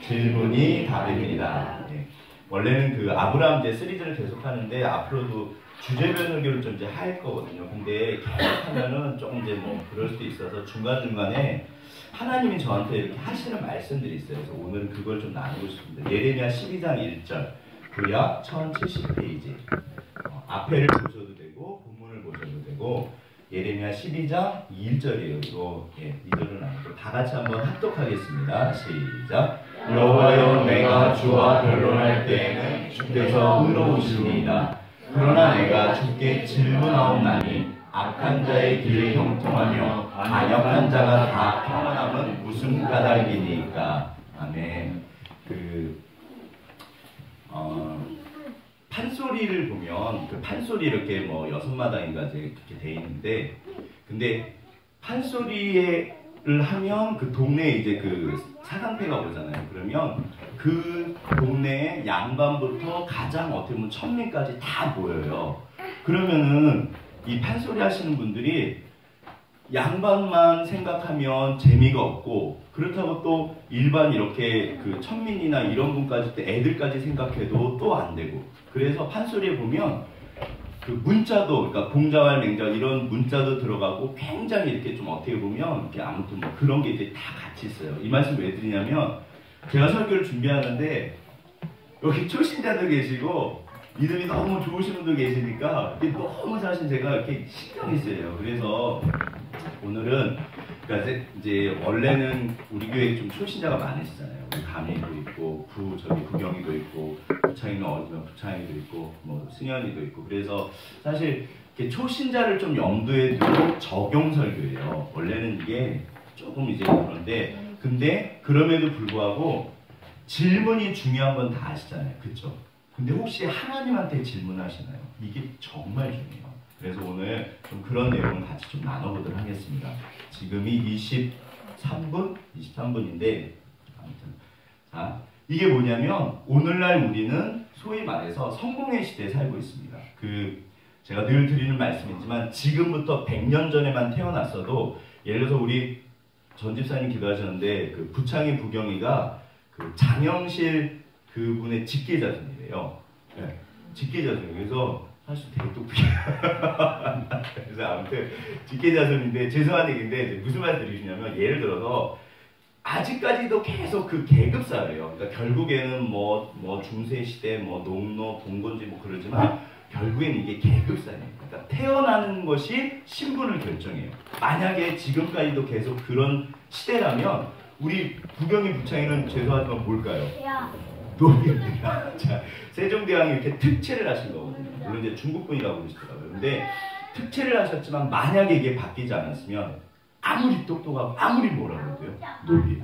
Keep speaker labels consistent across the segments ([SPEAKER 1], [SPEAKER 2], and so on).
[SPEAKER 1] 질문이 답입니다. 네. 원래는 그 아브라함 이제 시리즈를 계속 하는데 앞으로도 주제별 설교를 좀 이제 할 거거든요. 근데 계속 하면은 조금 이제 뭐 그럴 수도 있어서 중간중간에 하나님이 저한테 이렇게 하시는 말씀들이 있어요. 그래서 오늘은 그걸 좀 나누고 싶습니다. 예레미야 12장 1절, 구약 1070페이지. 앞에를 보셔도 되고 본문을 보셔도 되고 예레미야 12장 1절이에요. 이거 2절은 아니고 다 같이 한번 합독하겠습니다. 시작. 여호와여, 내가 주와 변론할 때에는 주께서 의로우시니이다. 그러나 내가 주께 질문하옵나니 악한 자의 길을 형통하며 반역한 자가 다 평안함은 무슨 까닭이니까. 아멘. 판소리를 보면 그 판소리 이렇게 뭐 6마당인가 이렇게 돼 있는데, 근데 판소리를 하면 그 동네에 이제 그 사당패가 오잖아요. 그러면 그 동네의 양반부터 가장 어떻게 보면 천민까지 다 모여요. 그러면은 이 판소리 하시는 분들이 양반만 생각하면 재미가 없고, 그렇다고 또 일반 이렇게 그 천민이나 이런 분까지 또 애들까지 생각해도 또 안 되고, 그래서 판소리에 보면 그 문자도, 그러니까 공자왈 맹자 이런 문자도 들어가고 굉장히 이렇게 좀 어떻게 보면 이렇게 아무튼 뭐 그런 게 이제 다 같이 있어요. 이 말씀 왜 드리냐면, 제가 설교를 준비하는데 여기 초신자도 계시고 이름이 너무 좋으신 분도 계시니까 이게 너무 사실 제가 이렇게 신경이 쓰여요. 그래서 오늘은 그러니까 이제 원래는 우리 교회에 좀 초신자가 많으시잖아요. 감리도 있고 구경이도 있고 부창이는 어디면 부창이도 있고 뭐 승현이도 있고, 그래서 사실 이렇게 초신자를 좀 염두에 두고 적용 설교예요. 원래는 이게 조금 이제 그런데, 근데 그럼에도 불구하고 질문이 중요한 건 다 아시잖아요. 그렇죠? 근데 혹시 하나님한테 질문하시나요? 이게 정말 중요해요. 그래서 오늘 좀 그런 내용을 같이 좀 나눠보도록 하겠습니다. 지금이 23분인데 아무튼 자, 이게 뭐냐면 오늘날 우리는 소위 말해서 성공의 시대에 살고 있습니다. 제가 늘 드리는 말씀이지만 지금부터 100년 전에만 태어났어도, 예를 들어서 우리 전 집사님 기도하셨는데 그 부창인 부경이가 그 장영실 그분의 직계자손이래요. 네, 직계자손. 그래서 사실 되게 똑똑해요. 그래서 아무튼 직계자손인데, 죄송한 얘기인데 무슨 말 드리시냐면, 예를 들어서 아직까지도 계속 그 계급사예요. 그러니까 결국에는 뭐 중세시대, 뭐 농노, 봉건지 뭐 그러지만 결국에는 이게 계급사예요. 그러니까 태어나는 것이 신분을 결정해요. 만약에 지금까지도 계속 그런 시대라면 우리 부경이 부창이는 죄송하지만 뭘까요? 노비입니다. 자, 세종대왕이 이렇게 특채를 하신 거거든요. 물론 이제 중국분이라고 그러시더라고요. 근데 특채를 하셨지만 만약에 이게 바뀌지 않았으면 아무리 똑똑하고 아무리 뭐라고 해도요, 노비예요.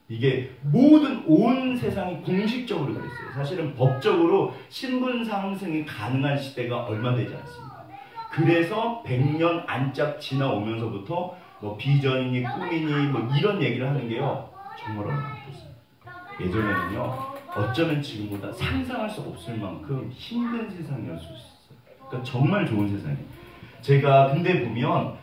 [SPEAKER 1] 이게 온 세상이 공식적으로 그랬어요. 사실은 법적으로 신분 상승이 가능한 시대가 얼마 되지 않습니다. 그래서 100년 안짝 지나오면서부터 뭐 비전이니 꿈이니 뭐 이런 얘기를 하는 게요, 정말 얼마 안 됐습니다. 예전에는요, 어쩌면 지금보다 상상할 수 없을 만큼 힘든 세상이었을 수 있어요. 그러니까 정말 좋은 세상이에요. 제가 근데 보면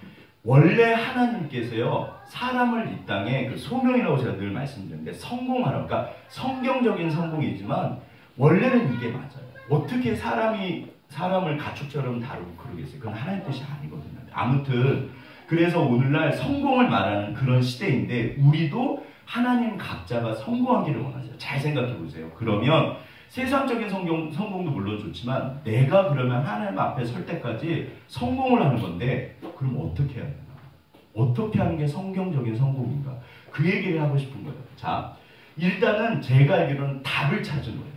[SPEAKER 1] 원래 하나님께서요, 사람을 이 땅에 그 소명이라고 제가 늘 말씀드리는데 성공하라, 그러니까 성경적인 성공이지만 원래는 이게 맞아요. 어떻게 사람을 가축처럼 다루고 그러겠어요? 그건 하나님 뜻이 아니거든요. 아무튼 그래서 오늘날 성공을 말하는 그런 시대인데, 우리도 하나님 각자가 성공하기를 원하세요. 잘 생각해 보세요. 그러면 세상적인 성공도 물론 좋지만 내가 그러면 하나님 앞에 설 때까지 성공을 하는 건데, 그럼 어떻게 해야 되나? 어떻게 하는 게 성경적인 성공인가? 그 얘기를 하고 싶은 거예요. 자, 일단은 제가 알기로는 답을 찾은 거예요.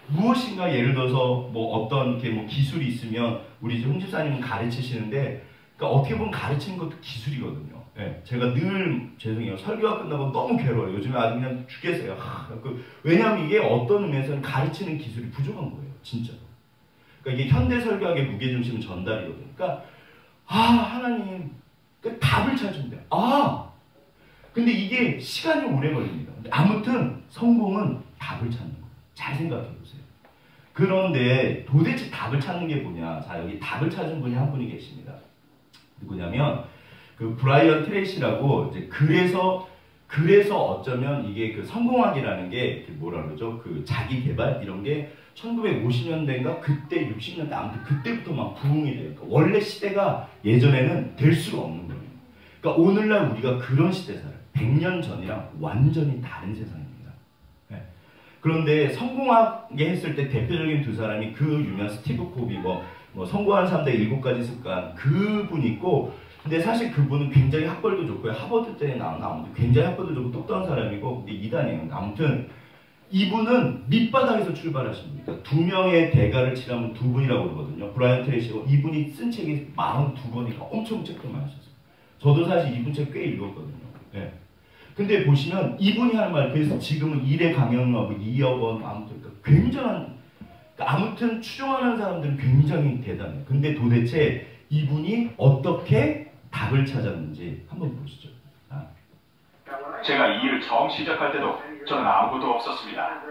[SPEAKER 1] 무엇인가, 예를 들어서 뭐 어떤 이렇게 뭐 기술이 있으면, 우리 홍 집사님은 가르치시는데, 그러니까 어떻게 보면 가르치는 것도 기술이거든요. 네, 제가 늘 죄송해요. 설교가 끝나고 너무 괴로워요. 요즘에 아주 그냥 죽겠어요. 왜냐하면 이게 어떤 의미에서는 가르치는 기술이 부족한 거예요. 진짜로. 그러니까 이게 현대 설교학의 무게중심은 전달이거든요. 그러니까 하나님 그 답을 찾으면 돼요. 근데 이게 시간이 오래 걸립니다. 근데 아무튼 성공은 답을 찾는 거예요. 잘 생각해 보세요. 그런데 도대체 답을 찾는 게 뭐냐? 자, 여기 답을 찾은 분이 한 분이 계십니다. 누구냐면 그 브라이언 트레이시라고, 이제 그래서 그래서 어쩌면 이게 그 성공학이라는 게 뭐라 그러죠? 그 자기 개발 이런 게 1950년대인가 그때 60년대 아무튼 그때부터 막 부흥이 돼요. 그러니까 원래 시대가 예전에는 될 수가 없는 거예요. 그러니까 오늘날 우리가 그런 시대 살아요. 100년 전이랑 완전히 다른 세상입니다. 네. 그런데 성공하게 했을 때 대표적인 두 사람이 그 유명한 스티브 코비 뭐 성공하는 사람들의 7가지 습관 그분 있고 근데 사실 그분은 굉장히 학벌도 좋고요. 하버드 때 나온 아무튼 굉장히 학벌도 좋고 똑똑한 사람이고 근데 이단이에요. 아무튼 이분은 밑바닥에서 출발하신 분이니까 두 명의 대가를 칠하면 두 분이라고 그러거든요. 브라이언 트레이시고 이분이 쓴 책이 42권이니까 엄청 책도 많으셨어요. 저도 사실 이분 책 꽤 읽었거든요. 네. 근데 보시면 이분이 하는 말 그래서 지금은 일의 강연하고 2억 원 아무튼 그러니까 굉장한 그러니까 아무튼 추종하는 사람들은 굉장히 대단해요. 근데 도대체 이분이 어떻게 답을 찾았는지 한번 보시죠.
[SPEAKER 2] 제가 이 일을 처음 시작할 때도 저는 아무것도 없었습니다.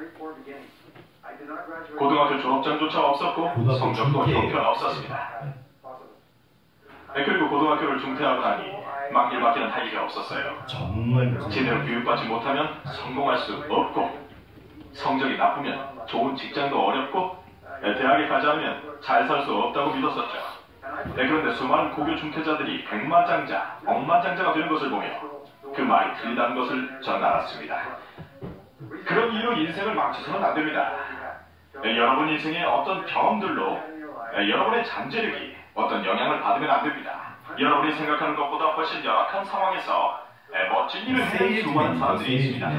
[SPEAKER 2] 고등학교 졸업장조차 없었고 성적도 형편없었습니다. 그리고 고등학교를 중퇴하고 나니 막일밖에는 할 일이 없었어요.
[SPEAKER 1] 정말
[SPEAKER 2] 제대로 교육받지 못하면 성공할 수 없고 성적이 나쁘면 좋은 직장도 어렵고 대학에 가지 않으면 잘 살 수 없다고 믿었었죠. 그런데 수많은 고교 중퇴자들이 백만장자, 억만장자가 되는 것을 보며 그 말이 틀리다는 것을 저는 알았습니다. 그런 이유로 인생을 망쳐서는 안 됩니다. 여러분 인생의 어떤 경험들로 여러분의 잠재력이 어떤 영향을 받으면 안 됩니다. 여러분이 생각하는 것보다 훨씬 열악한 상황에서 멋진 일을 해낸 수많은 사람들이 있습니다.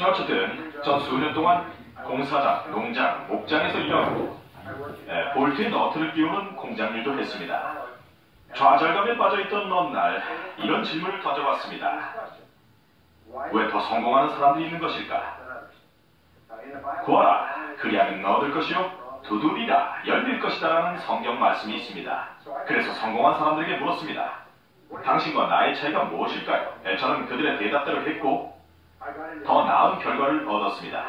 [SPEAKER 2] 어쨌든 전 수년 동안 공사장, 농장, 목장에서 일하고 볼트에 너트를 끼우는 공장 일도 했습니다. 좌절감에 빠져있던 어느 날 이런 질문을 던져봤습니다. 왜 더 성공하는 사람들이 있는 것일까? 구하라, 그리하면 얻을 것이요 두드리라, 열릴 것이다 라는 성경 말씀이 있습니다. 그래서 성공한 사람들에게 물었습니다. 당신과 나의 차이가 무엇일까요? 저는 그들의 대답대로 했고 더 나은 결과를 얻었습니다.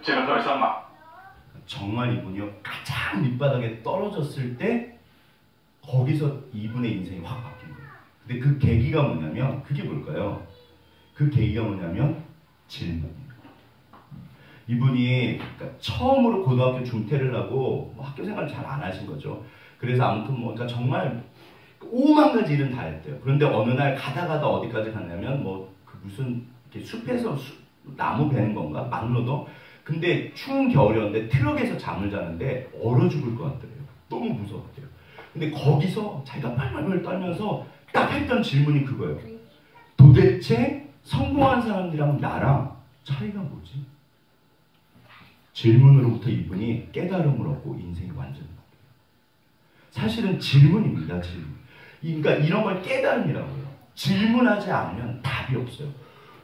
[SPEAKER 2] 제가 더 이상
[SPEAKER 1] 정말 이분이요 가장 밑바닥에 떨어졌을 때 거기서 이분의 인생이 확 바뀐 거예요. 근데 그 계기가 뭐냐면 그게 뭘까요? 그 계기가 뭐냐면 질문이에요. 이분이 그러니까 처음으로 고등학교 중퇴를 하고 학교 생활을 잘 안 하신 거죠. 그래서 아무튼 그러니까 정말 오만 가지 일은 다 했대요. 그런데 어느 날 가다 어디까지 갔냐면 그 무슨 이렇게 숲에서 나무 베는 건가 막노동. 근데 추운 겨울이었는데 트럭에서 잠을 자는데 얼어 죽을 것 같더래요. 너무 무서웠대요. 근데 거기서 자기가 빨빨빨 떨면서 딱 했던 질문이 그거예요. 도대체 성공한 사람들이랑 나랑 차이가 뭐지? 질문으로부터 이분이 깨달음을 얻고 인생이 완전히 바뀌어요. 사실은 질문입니다. 질문. 그러니까 이런 걸 깨달음이라고 해요. 질문하지 않으면 답이 없어요.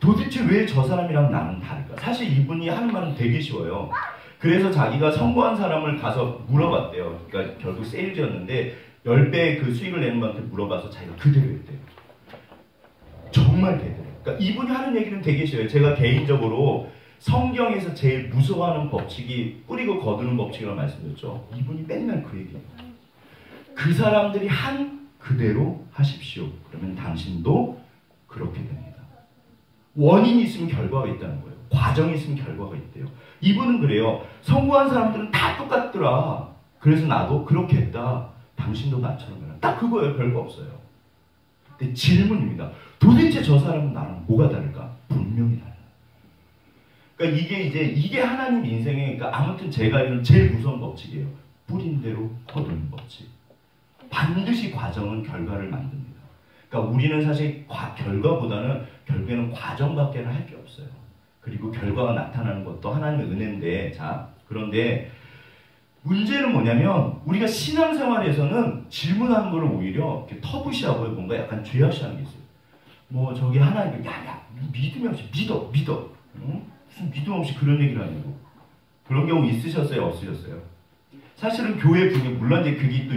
[SPEAKER 1] 도대체 왜 저 사람이랑 나는 다를까? 사실 이분이 하는 말은 되게 쉬워요. 그래서 자기가 성공한 사람을 가서 물어봤대요. 그러니까 결국 세일즈였는데 10배 그 수익을 내는 분한테 물어봐서 자기가 그대로 했대요. 정말 대단해요. 그러니까 이분이 하는 얘기는 되게 쉬워요. 제가 개인적으로 성경에서 제일 무서워하는 법칙이 뿌리고 거두는 법칙이라고 말씀드렸죠. 이분이 맨날 그 얘기예요. 그 사람들이 한 그대로 하십시오. 그러면 당신도 그렇게 됩니다. 원인이 있으면 결과가 있다는 거예요. 과정이 있으면 결과가 있대요. 이분은 그래요. 성공한 사람들은 다 똑같더라. 그래서 나도 그렇게 했다. 당신도 나처럼 해라. 딱 그거예요. 별거 없어요. 근데 질문입니다. 도대체 저 사람은 나랑 뭐가 다를까? 분명히 달라요. 그러니까 이게 하나님 인생의 그러니까 아무튼 제가 알기로는 제일 무서운 법칙이에요. 뿌린 대로 거두는 법칙. 반드시 과정은 결과를 만듭니다. 그러니까 우리는 사실 결과보다는 결국에는 과정밖에 할 게 없어요. 그리고 결과가 나타나는 것도 하나님의 은혜인데 그런데 문제는 뭐냐면 우리가 신앙생활에서는 질문하는 걸 오히려 이렇게 터부시하고 뭔가 약간 죄악시하는 게 있어요. 저기 하나님 야 믿음이 없이 믿어 응? 무슨 믿음 없이 그런 얘기를 하냐고. 그런 경우 있으셨어요? 없으셨어요? 사실은 교회 분위 물론 이제 그게 또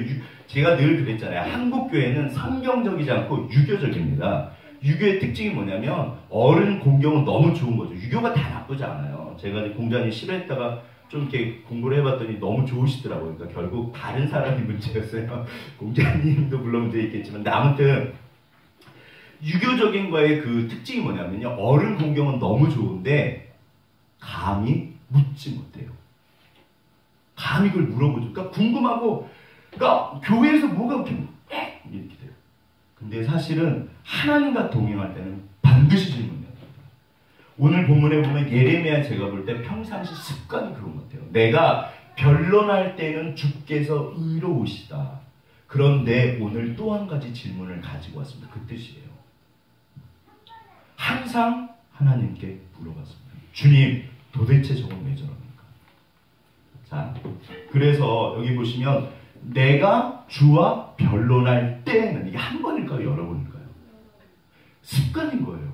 [SPEAKER 1] 제가 늘 그랬잖아요. 한국 교회는 성경적이지 않고 유교적입니다. 유교의 특징이 뭐냐면 어른 공경은 너무 좋은 거죠. 유교가 다 나쁘지 않아요. 제가 이제 공자님 싫어했다가 좀 이렇게 공부를 해봤더니 너무 좋으시더라고요. 그러니까 결국 다른 사람이 문제였어요. 공자님도 물론 문제 있겠지만 아무튼 유교적인 거의 그 특징이 뭐냐면요. 어른 공경은 너무 좋은데 감히 묻지 못해요. 감히 그걸 물어보죠. 그러니까 궁금하고, 그러니까 교회에서 뭐가 이렇게 돼요. 근데 사실은 하나님과 동행할 때는 반드시 질문해야 됩니다. 오늘 본문에 보면 예레미야 제가 볼 때 평상시 습관이 그런 것 같아요. 내가 변론할 때는 주께서 의로우시다. 그런데 오늘 또 한 가지 질문을 가지고 왔습니다. 그 뜻이에요. 항상 하나님께 물어봤습니다. 주님, 도대체 저건 왜 저럽니까? 자, 그래서 여기 보시면 내가 주와 변론할 때는 이게 한 번일까요? 여러 번일까요? 습관인 거예요.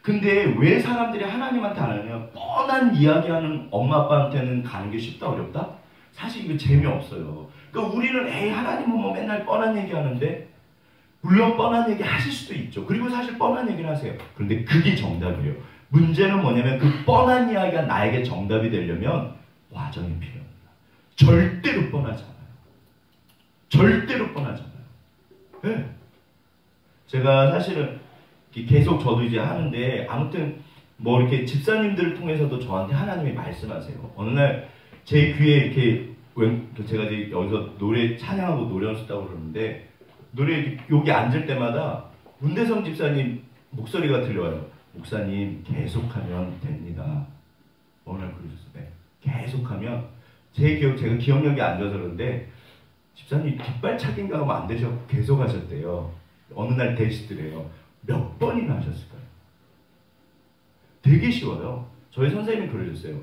[SPEAKER 1] 근데 왜 사람들이 하나님한테 안 하냐? 뻔한 이야기하는 엄마 아빠한테는 가는 게 쉽다 어렵다? 사실 이거 재미없어요. 그러니까 우리는 에이 하나님은 뭐 맨날 뻔한 얘기하는데 물론 뻔한 얘기 하실 수도 있죠. 그리고 사실 뻔한 얘기를 하세요. 그런데 그게 정답이에요. 문제는 뭐냐면 그 뻔한 이야기가 나에게 정답이 되려면 과정이 필요합니다. 절대로 뻔하지 않아요. 절대로 뻔하지 않아요. 네. 제가 사실은 계속 저도 이제 하는데 아무튼 뭐 이렇게 집사님들을 통해서도 저한테 하나님이 말씀하세요. 어느 날 제 귀에 이렇게 제가 이제 여기서 노래 찬양하고 노래 연습하고 그러는데 노래 여기 앉을 때마다 문대성 집사님 목소리가 들려와요. 목사님 계속하면 됩니다. 어느 날 그러셨어요. 네. 계속하면 제가 기억력이 안 좋아서 그런데 집사님 뒷발차기인가 하면 안 되셨고 계속 하셨대요. 어느 날 되시더래요. 몇 번이나 하셨을까요? 되게 쉬워요. 저희 선생님이 그러셨어요.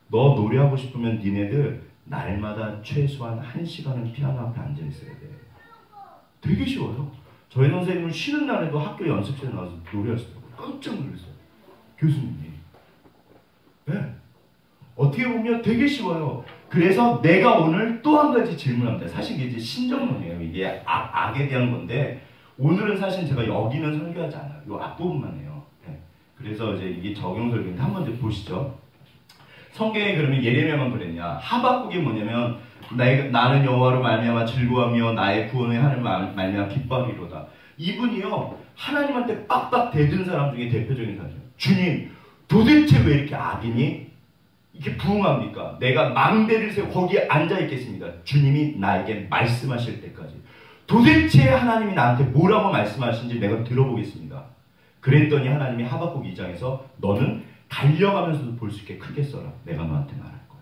[SPEAKER 1] 너 노래하고 싶으면 니네들 날마다 최소한 1시간은 피아노 앞에 앉아 있어야 돼. 되게 쉬워요. 저희 선생님은 쉬는 날에도 학교 연습실에 나와서 노래하시더라고요. 깜짝 놀랐어요. 교수님이. 네. 어떻게 보면 되게 쉬워요. 그래서 내가 오늘 또 한 가지 질문합니다. 사실 이게 이제 신정론이에요. 이게 악에 대한 건데 오늘은 사실 제가 여기는 설교하지 않아요. 이 앞부분만 해요. 네. 그래서 이제 이게 적용 설교인데 한번 이제 보시죠. 성경에 그러면 예레미야만 그랬냐? 하박국이 뭐냐면 나는 여호와로 말미암아 즐거워하며 나의 구원의 하나님 말미암아 기뻐하리로다. 이분이요 하나님한테 빡빡 대든 사람 중에 대표적인 사람이에요. 주님 도대체 왜 이렇게 악이니? 이렇게 부응합니까? 내가 망대를 세워 거기에 앉아 있겠습니다. 주님이 나에게 말씀하실 때까지. 도대체 하나님이 나한테 뭐라고 말씀하시는지 내가 들어보겠습니다. 그랬더니 하나님이 하박국 2장에서 너는 달려가면서도 볼 수 있게 크게 써라. 내가 너한테 말할 거야.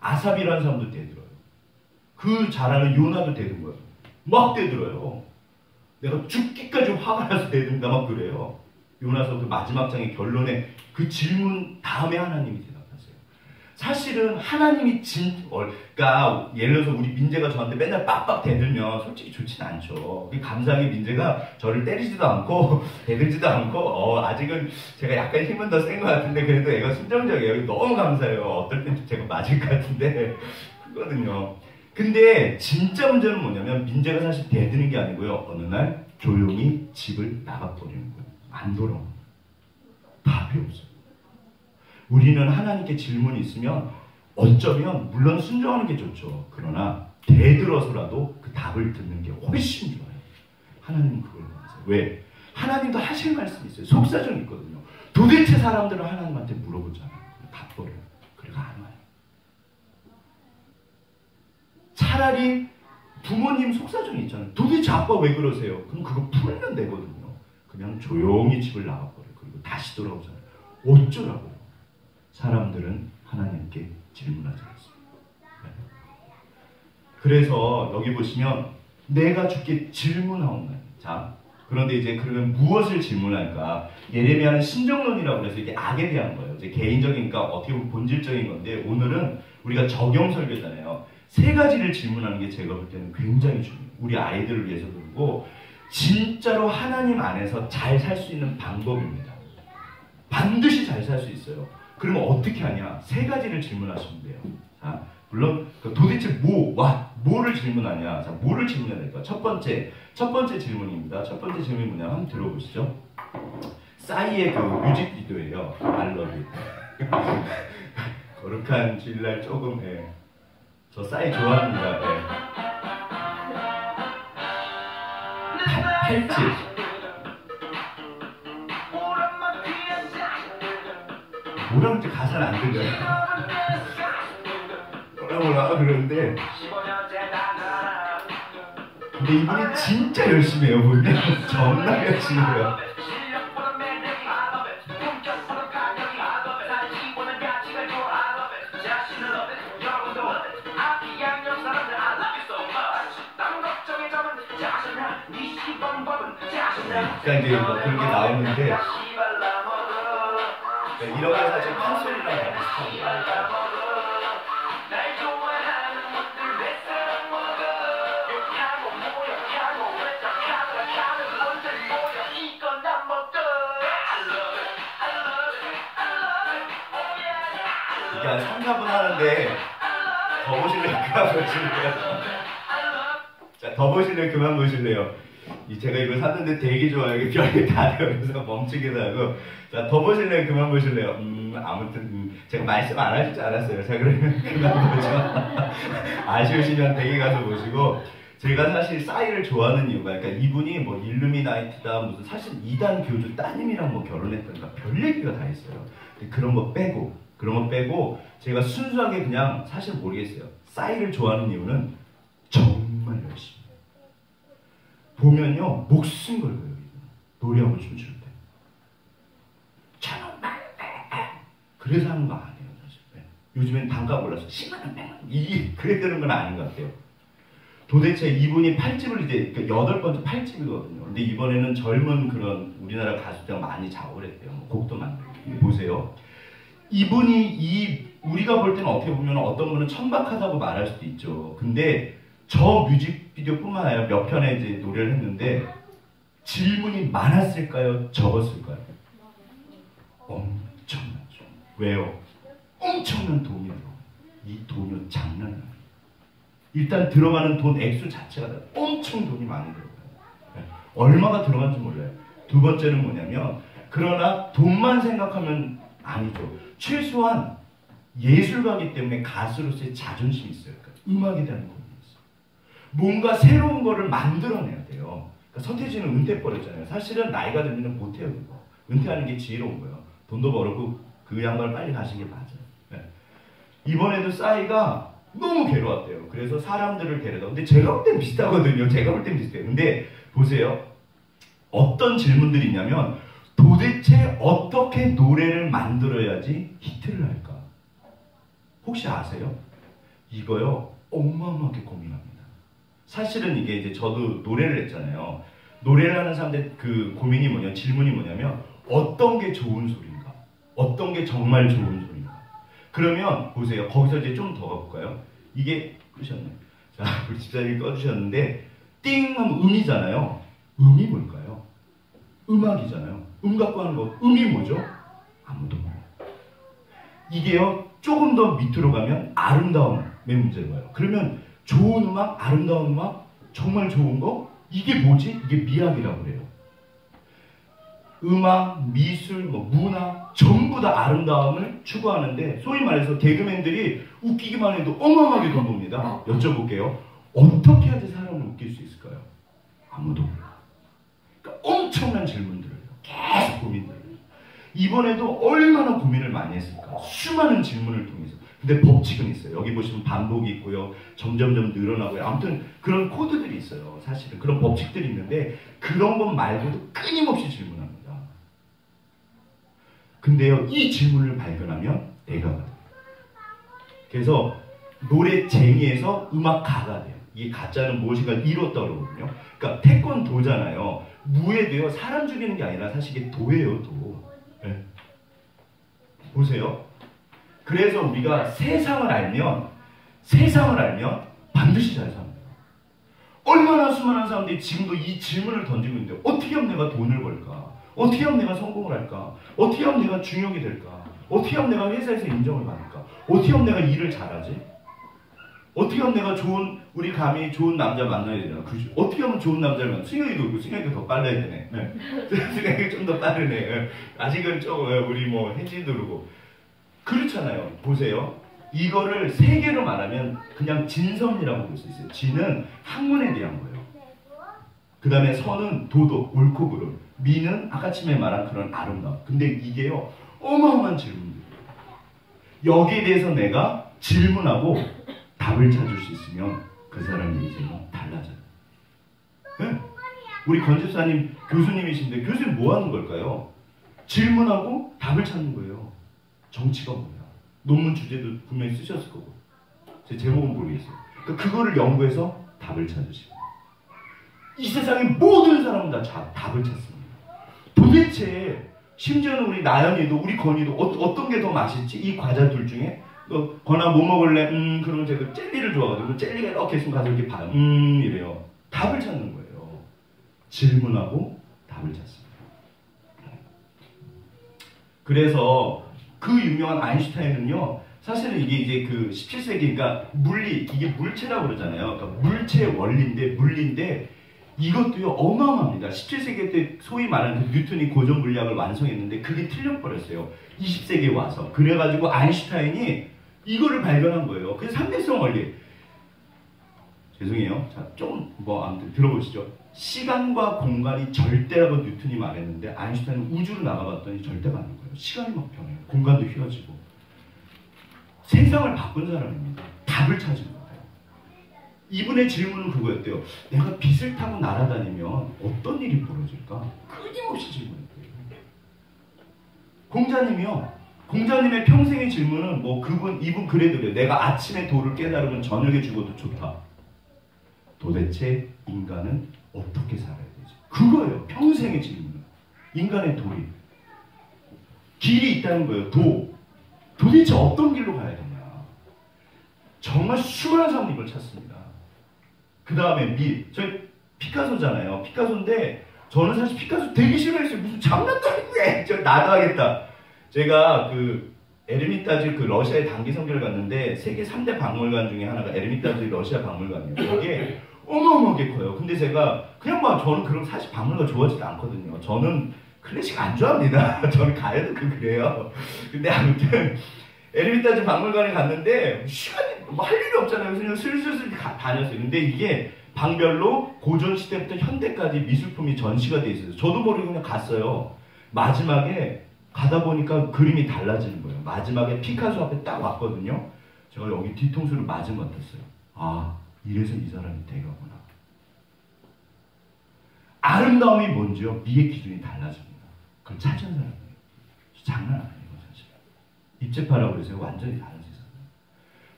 [SPEAKER 1] 아삽이라는 사람도 대들어요. 그 잘하는 요나도 대든 거예요. 막 대들어요. 내가 죽기까지 화가 나서 대든다 막 그래요. 요나서 그 마지막 장의 결론에 그 질문 다음에 하나님이 대답하세요. 사실은 하나님이 그러니까 예를 들어서 우리 민재가 저한테 맨날 빡빡 대들면 솔직히 좋진 않죠. 감사하게 민재가 저를 때리지도 않고 대들지도 않고 아직은 제가 약간 힘은 더 센 것 같은데 그래도 애가 순정적이에요. 너무 감사해요. 어떨 땐 제가 맞을 것 같은데 그거든요. 근데 진짜 문제는 뭐냐면 민재가 사실 대드는 게 아니고요. 어느 날 조용히 집을 나가버리는 거예요. 안 돌아옵니다. 답이 없어요. 우리는 하나님께 질문이 있으면 어쩌면 물론 순종하는 게 좋죠. 그러나 대들어서라도 그 답을 듣는 게 훨씬 좋아요. 하나님은 그걸 원하세요. 왜? 하나님도 하실 말씀이 있어요. 속사정이 있거든요. 도대체 사람들은 하나님한테 물어보잖아요. 답버려요. 그래가 안 와요. 차라리 부모님 속사정이 있잖아요. 도대체 아빠 왜 그러세요? 그럼 그거 풀면 되거든요. 그냥 조용히 집을 나가버려요. 그리고 다시 돌아오잖아요. 어쩌라고요? 사람들은 하나님께 질문하지 않습니다. 그래서 여기 보시면 내가 주께 질문하옵나니. 자, 그런데 이제 그러면 무엇을 질문할까? 예레미야는 신정론이라고 해서 이게 악에 대한 거예요. 이제 개인적이니까 어떻게 보면 본질적인 건데 오늘은 우리가 적용 설교잖아요. 세 가지를 질문하는 게 제가 볼 때는 굉장히 중요해요. 우리 아이들을 위해서도 그렇고 진짜로 하나님 안에서 잘 살 수 있는 방법입니다. 반드시 잘 살 수 있어요. 그러면 어떻게 하냐? 세 가지를 질문하시면 돼요. 자, 물론 도대체 뭐를 질문하냐? 자, 뭐를 질문해야 될까? 첫 번째 질문입니다. 첫 번째 질문이 뭐냐? 한번 들어보시죠. 싸이의 그 뮤직비디오예요. I love you. 거룩한 주일날 조금 저 싸이 좋아합니다. 팔찌 뭐라 그러지 가사는 안 들려요. 뭐라 그러는데 근데 이분이 진짜 열심히 해요. 보면 정말 열심히 해요. 그러니까 이제 뭐 그런 게 나오는데 이런 게 사실 판소리랑 비슷합니다. 이게 한 3, 4분 하는데 더 보실래요? 그만 보실래요? 자, 더 보실래요? 그만 보실래요? 제가 이거 샀는데 되게 좋아요. 이게 별게 다 돼요. 그래서 멈추기도 하고. 자, 더 보실래요? 그만 보실래요? 아무튼, 제가 말씀 안 하실 줄 알았어요. 자, 그러면 그만 보죠. 아쉬우시면 댁에 가서 보시고. 제가 사실 싸이를 좋아하는 이유가, 그러니까 이분이 뭐 일루미나이트다, 무슨 사실 이단 교주 따님이랑 뭐 결혼했던가 별 얘기가 다 있어요. 근데 그런 거 빼고, 제가 순수하게 그냥 사실 모르겠어요. 싸이를 좋아하는 이유는 정말 열심히. 보면요, 목숨 걸고요. 노래하고 춤출 때. 정말 그래서 하는 거 아니에요, 사실. 요즘엔 단가 올라서 10만원, 100만원. 그래 되는 건 아닌 것 같아요. 도대체 이분이 8집을 이제, 그러니까 8번째 8집이거든요. 근데 이번에는 젊은 그런 우리나라 가수들 많이 작업을 했대요. 곡도 만들고. 보세요. 이분이 우리가 볼 때는 어떻게 보면 어떤 분은 천박하다고 말할 수도 있죠. 근데 저 뮤직비디오뿐만 아니라 몇 편의 이제 노래를 했는데 질문이 많았을까요? 적었을까요? 엄청나죠. 왜요? 엄청난 돈이 들어가요. 이 돈이 장난 아니에요. 일단 들어가는 돈 액수 자체가 엄청 돈이 많이 들어가요. 얼마가 들어간지 몰라요. 두 번째는 뭐냐면 그러나 돈만 생각하면 아니죠. 최소한 예술가이기 때문에 가수로서의 자존심이 있어요. 그러니까 음악에 대한 고민이 있어요. 뭔가 새로운 거를 만들어내야 돼요. 그러니까 서태지는 은퇴 버렸잖아요. 사실은 나이가 들면 못해요. 그거. 은퇴하는 게 지혜로운 거예요. 돈도 벌었고 그 양반을 빨리 가신 게 맞아요. 네. 이번에도 싸이가 너무 괴로웠대요. 그래서 사람들을 데려다. 근데 제가 볼 땐 비슷하거든요. 제가 볼 땐 비슷해요. 근데 보세요. 어떤 질문들이 있냐면 도대체 어떻게 노래를 만들어야지 히트를 할까? 혹시 아세요? 이거요. 어마어마하게 고민합니다. 사실은 이게 이제 저도 노래를 했잖아요. 노래를 하는 사람들 그 고민이 뭐냐, 질문이 뭐냐면 어떤 게 좋은 소리인가? 어떤 게 정말 좋은 소리인가? 그러면 보세요. 거기서 이제 좀 더 가볼까요? 이게 끄셨네. 자, 우리 집사님이 꺼주셨는데 띵 하면 음이잖아요. 음이 뭘까요? 음악이잖아요. 음 갖고 하는 거. 음이 뭐죠? 아무도 몰라요. 이게요. 조금 더 밑으로 가면 아름다움의 문제로 가요. 그러면 좋은 음악, 아름다운 음악, 정말 좋은 거? 이게 뭐지? 이게 미학이라고 그래요. 음악, 미술, 뭐 문화 전부 다 아름다움을 추구하는데 소위 말해서 개그맨들이 웃기기만 해도 어마어마하게 돈 법니다. 여쭤볼게요. 어떻게 해야지 사람을 웃길 수 있을까요? 아무도 몰라. 그러니까 엄청난 질문들을 해요. 계속 고민들을 해요. 이번에도 얼마나 고민을 많이 했을까? 수많은 질문을 통해서. 근데 법칙은 있어요. 여기 보시면 반복이 있고요. 점점점 늘어나고요. 아무튼 그런 코드들이 있어요. 사실은 그런 법칙들이 있는데 그런 것 말고도 끊임없이 질문합니다. 근데요, 이 질문을 발견하면 내가 돼요. 그래서 노래쟁이에서 음악가가 돼요. 이게 가짜는 무엇인가를 이뤘다고 그러거든요. 그러니까 태권도잖아요. 무에도요, 사람 죽이는 게 아니라 사실 이게 도예요, 도. 네. 보세요. 그래서 우리가 세상을 알면 반드시 잘 삽니다. 얼마나 수많은 사람들이 지금도 이 질문을 던지고 있는데 어떻게 하면 내가 돈을 벌까? 어떻게 하면 내가 성공을 할까? 어떻게 하면 내가 중용이 될까? 어떻게 하면 내가 회사에서 인정을 받을까? 어떻게 하면 내가 일을 잘하지? 어떻게 하면 내가 우리 감히 좋은 남자 만나야 되나? 그죠? 어떻게 하면 좋은 남자를 만나? 승혁이도 있고, 승혁이가 더 빨라야 되네. 네. 승혁이 좀 더 빠르네. 아직은 좀, 우리 뭐, 혜진도 그러고. 그렇잖아요. 보세요. 이거를 세 개로 말하면 그냥 진선이라고 볼 수 있어요. 진은 학문에 대한 거예요. 그 다음에 선은 도덕, 옳고 그름. 미는 아까 처음에 말한 그런 아름다움. 근데 이게요, 어마어마한 질문들이에요. 여기에 대해서 내가 질문하고 답을 찾을 수 있으면 그 사람의 인생은 달라져요. 네? 우리 권 집사님 교수님이신데 교수님 뭐 하는 걸까요? 질문하고 답을 찾는 거예요. 정치가 뭐야? 논문 주제도 분명히 쓰셨을 거고. 제 제목은 모르겠어요. 그러니까 그거를 연구해서 답을 찾으시고. 이 세상의 모든 사람은 다 답을 찾습니다. 도대체 심지어는 우리 나연이도 우리 건이도 어떤 게 더 맛있지? 이 과자 둘 중에 너 건아 뭐 먹을래? 그러면 제가 젤리를 좋아하거든요. 젤리가 이렇게 있으면 가서 이렇게 봐요. 이래요. 답을 찾는 거예요. 질문하고 답을 찾습니다. 그래서 그 유명한 아인슈타인은요, 사실은 이게 이제 그 17세기니까 물리, 이게 물체라고 그러잖아요. 그러니까 물체의 원리인데, 물리인데, 이것도요, 어마어마합니다. 17세기 때 소위 말하는 그 뉴턴이 고전 물리학을 완성했는데, 그게 틀려버렸어요. 20세기에 와서. 그래가지고 아인슈타인이 이거를 발견한 거예요. 그게 상대성 원리. 죄송해요. 자, 좀, 아무튼 들어보시죠. 시간과 공간이 절대라고 뉴턴이 말했는데, 아인슈타인은 우주로 나가봤더니 절대가 아닌 거예요. 시간이 막 변해요. 공간도 휘어지고. 세상을 바꾼 사람입니다. 답을 찾은 거예요. 이분의 질문은 그거였대요. 내가 빛을 타고 날아다니면 어떤 일이 벌어질까? 끊임없이 질문했대요. 공자님이요. 공자님의 평생의 질문은 이분 그래도요. 내가 아침에 도를 깨달으면 저녁에 죽어도 좋다. 도대체 인간은 어떻게 살아야 되지? 그거예요. 평생의 질문은. 인간의 도리. 길이 있다는 거예요. 도대체 어떤 길로 가야 되냐. 정말 수많은 사람이 이걸 찾습니다. 그 다음에 저희 피카소잖아요. 피카소인데 저는 사실 피카소 되게 싫어했어요. 무슨 장난도 아니고 저 나도 하겠다. 제가 그 에르미타즈 그 러시아의 단기 선교를 갔는데 세계 3대 박물관 중에 하나가 에르미타즈 러시아 박물관이에요. 이게 어마어마하게 커요. 근데 제가 그냥 저는 그런 사실 박물관 좋아하지도 않거든요. 저는 클래식 안 좋아합니다. 저는 가야도 그래요. 근데 아무튼 에르미타즈 박물관에 갔는데 시간이 할 일이 없잖아요. 그래서 그냥 슬슬 다녔어요. 근데 이게 방별로 고전 시대부터 현대까지 미술품이 전시가 돼 있어요. 저도 모르고 그냥 갔어요. 마지막에 가다 보니까 그림이 달라지는 거예요. 마지막에 피카소 앞에 딱 왔거든요. 제가 여기 뒤통수를 맞은 것 같았어요. 아, 이래서 이 사람이 대가구나. 아름다움이 뭔지요? 미의 기준이 달라집니다. 그걸 찾은 사람이에요. 장난 아니에요. 입체파라고 그러세요. 완전히 다른 세상이에요.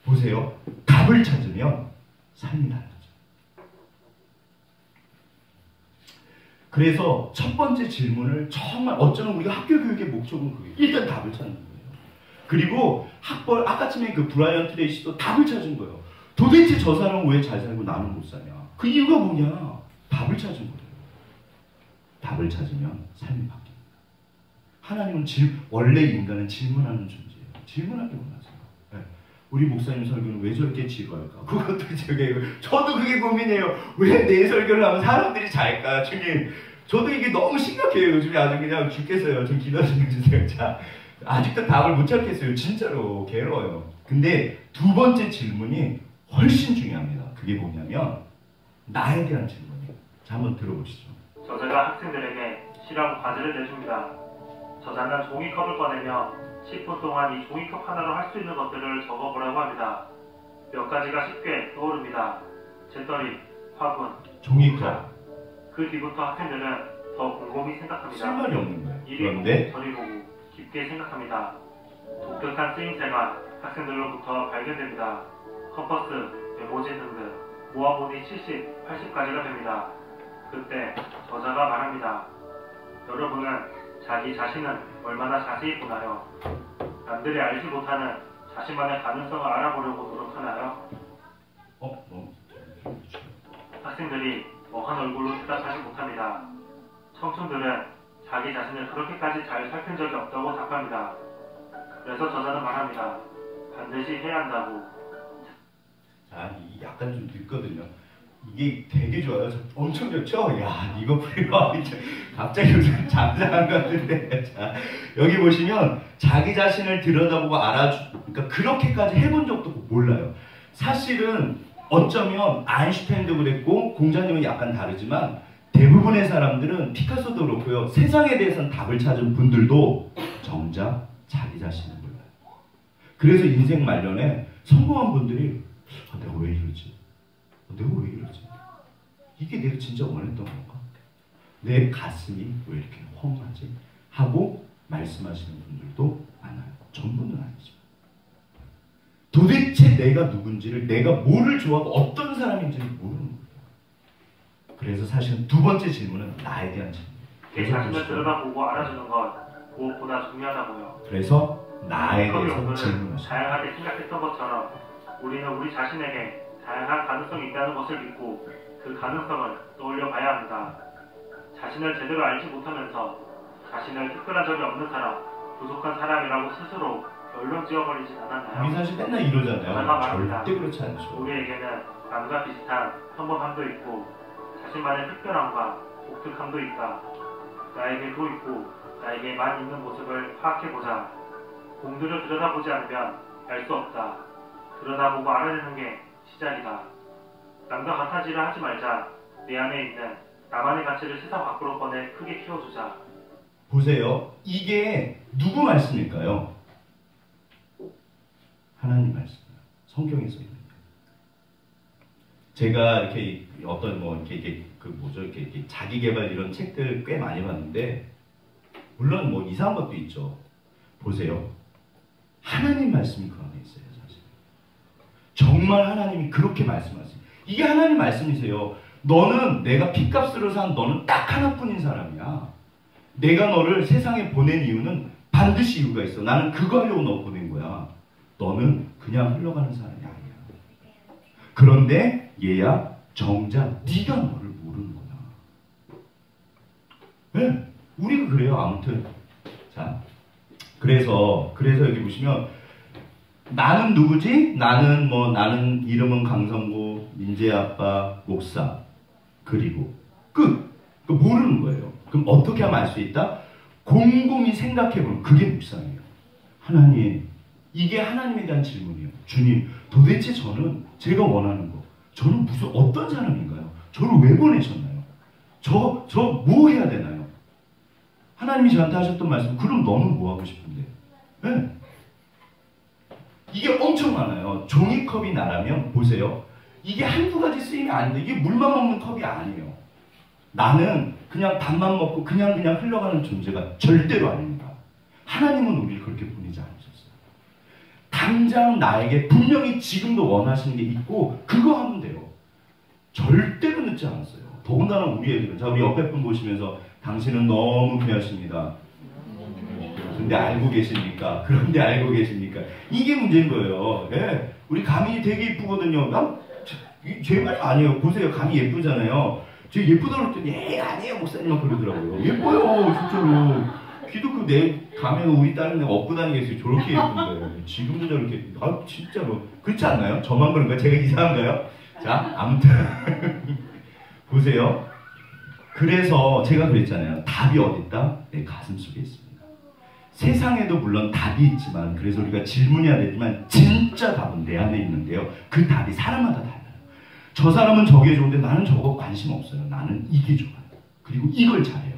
[SPEAKER 1] 보세요. 답을 찾으면 삶이 달라져요. 그래서 첫 번째 질문을 정말 어쩌면 우리가 학교 교육의 목적은 그게 일단 답을 찾는 거예요. 그리고 아까쯤에 그 브라이언 트레이시도 답을 찾은 거예요. 도대체 저 사람은 왜 잘 살고 나는 못 사냐. 그 이유가 뭐냐. 답을 찾은 거예요. 답을 찾으면 삶이 바뀝니다. 하나님은 원래 인간은 질문하는 존재예요. 질문하기 원하세요. 네. 우리 목사님 설교는 왜 저렇게 지루할까? 그것도 저도 그게 고민이에요. 왜 내 설교를 하면 사람들이 잘까? 주님, 저도 이게 너무 심각해요. 요즘에 아주 그냥 죽겠어요. 좀 기도 좀 해주세요. 자, 아직도 답을 못 찾겠어요. 진짜로 괴로워요. 근데 두 번째 질문이 훨씬 중요합니다. 그게 뭐냐면 나에 대한 질문이에요. 자, 한번 들어보시죠.
[SPEAKER 3] 저자가 학생들에게 시라고 과제를 내줍니다. 저자는 종이컵을 꺼내며 10분 동안 이 종이컵 하나로 할 수 있는 것들을 적어보라고 합니다. 몇 가지가 쉽게 떠오릅니다. 재떨이, 화분,
[SPEAKER 1] 종이컵.
[SPEAKER 3] 그 뒤부터 학생들은 더 곰곰이 생각합니다.
[SPEAKER 1] 쓸말이 없는 거예요.
[SPEAKER 3] 이리
[SPEAKER 1] 그런데
[SPEAKER 3] 보고 저리 보고 깊게 생각합니다. 독특한 쓰임새가 학생들로부터 발견됩니다. 컴퍼스, 메모지 등등 모아보니 70, 80가지가 됩니다. 그때 저자가 말합니다. 여러분은 자기 자신은 얼마나 자세히 보나요? 남들이 알지 못하는 자신만의 가능성을 알아보려고 노력하나요? 학생들이 멍한 얼굴로 대답하지 못합니다. 청춘들은 자기 자신을 그렇게까지 잘 살핀 적이 없다고 답합니다. 그래서 저자는 말합니다. 반드시 해야 한다고.
[SPEAKER 1] 자, 약간 좀 늦거든요. 이게 되게 좋아요. 엄청 좋죠? 야, 이거 풀려. 갑자기 요즘 잠잠한 것 같은데. 자, 여기 보시면 자기 자신을 들여다보고 그러니까 그렇게까지 해본 적도 몰라요. 사실은 어쩌면 아인슈타인도 그랬고 공자님은 약간 다르지만 대부분의 사람들은 피카소도 그렇고요. 세상에 대해서는 답을 찾은 분들도 정작 자기 자신을 몰라요. 그래서 인생 말년에 성공한 분들이 내가 왜 이러지? 내가 왜 이러지? 이게 내가 진짜 원했던 건가? 내 가슴이 왜 이렇게 험하지? 하고 말씀하시는 분들도 많아요. 전부는 아니죠. 도대체 내가 누군지를, 내가 뭐를 좋아하고 어떤 사람인지를 모르는 거예요. 그래서 사실은 두 번째 질문은 나에 대한 질문.
[SPEAKER 3] 내 자신을 들여다보고 알아주는 건 무엇보다 중요하다고요.
[SPEAKER 1] 그래서 나에 대해서 질문하시죠.
[SPEAKER 3] 다양하게 생각했던 것처럼 우리는 우리 자신에게 다양한 가능성이 있다는 것을 믿고 그 가능성을 떠올려 봐야 합니다. 자신을 제대로 알지 못하면서 자신을 특별한 적이 없는 사람, 부족한 사람이라고 스스로 결론 지어버리진 않았나요?
[SPEAKER 1] 우리 사실 맨날 이러잖아요. 절대 그렇지 않죠.
[SPEAKER 3] 우리에게는 남과 비슷한 평범함도 있고 자신만의 특별함과 독특함도 있다. 나에게도 있고 나에게만 있는 모습을 파악해보자. 공들여 들여다보지 않으면 알 수 없다. 들여다보고 알아내는 게 시작이다. 남과 같아지려 하지 말자. 내 안에 있는 나만의 가치를 세상 밖으로 꺼내 크게 키워주자.
[SPEAKER 1] 보세요. 이게 누구 말씀일까요? 하나님 말씀이에요. 성경에 써 있는. 제가 이렇게 어떤 이렇게 자기 개발 이런 책들 꽤 많이 봤는데, 물론 이상한 것도 있죠. 보세요. 하나님 말씀이 그 안에 있어요, 사실. 정말 하나님이 그렇게 말씀하세요. 이게 하나님 말씀이세요. 너는 내가 핏값으로 산 너는 딱 하나뿐인 사람이야. 내가 너를 세상에 보낸 이유는 반드시 이유가 있어. 나는 그거 하려고 너 보낸 거야. 너는 그냥 흘러가는 사람이 아니야. 그런데 얘야 정작 네가 너를 모르는 거야. 네, 우리가 그래요. 아무튼 자, 그래서 여기 보시면 나는 누구지? 나는 이름은 강성구, 민재 아빠, 목사. 그리고 끝. 모르는 거예요. 그럼 어떻게 하면 알 수 있다? 곰곰이 생각해보면 그게 묵상이에요. 하나님, 이게 하나님에 대한 질문이에요. 주님, 도대체 제가 원하는 거, 저는 무슨 어떤 사람인가요? 저를 왜 보내셨나요? 저 뭐 해야 되나요? 하나님이 저한테 하셨던 말씀, 그럼 너는 뭐 하고 싶은데? 네. 이게 엄청 많아요. 종이컵이 나라면 보세요. 이게 한두 가지 쓰임이 아닌데 이게 물만 먹는 컵이 아니에요. 나는 그냥 밥만 먹고 그냥 흘러가는 존재가 절대로 아닙니다. 하나님은 우리를 그렇게 보내지 않으셨어요. 당장 나에게 분명히 지금도 원하시는 게 있고 그거 하면 돼요. 절대로 늦지 않았어요. 더군다나 우리 애들은, 자, 우리 옆에 분 보시면서 당신은 너무 귀하십니다. 그런데 알고 계십니까? 이게 문제인 거예요. 예. 우리 가민이 되게 이쁘거든요. 제 말이 아니에요. 보세요. 가민 예쁘잖아요. 저 예쁘다고 그랬더니 아니에요 목사님만 그러더라고요. 예뻐요 진짜로. 기도 내 가면 우리 딸은 업고 다니겠어요. 저렇게 예쁜데 지금도 저렇게. 진짜로 그렇지 않나요? 저만 그런가요? 제가 이상한가요? 자, 아무튼 보세요. 그래서 제가 그랬잖아요. 답이 어디 있다? 내 가슴 속에 있습니다. 세상에도 물론 답이 있지만, 그래서 우리가 질문해야 되지만 진짜 답은 내 안에 있는데요. 그 답이 사람마다 달라요. 저 사람은 저게 좋은데 나는 저거 관심 없어요. 나는 이게 좋아요. 그리고 이걸 잘해요.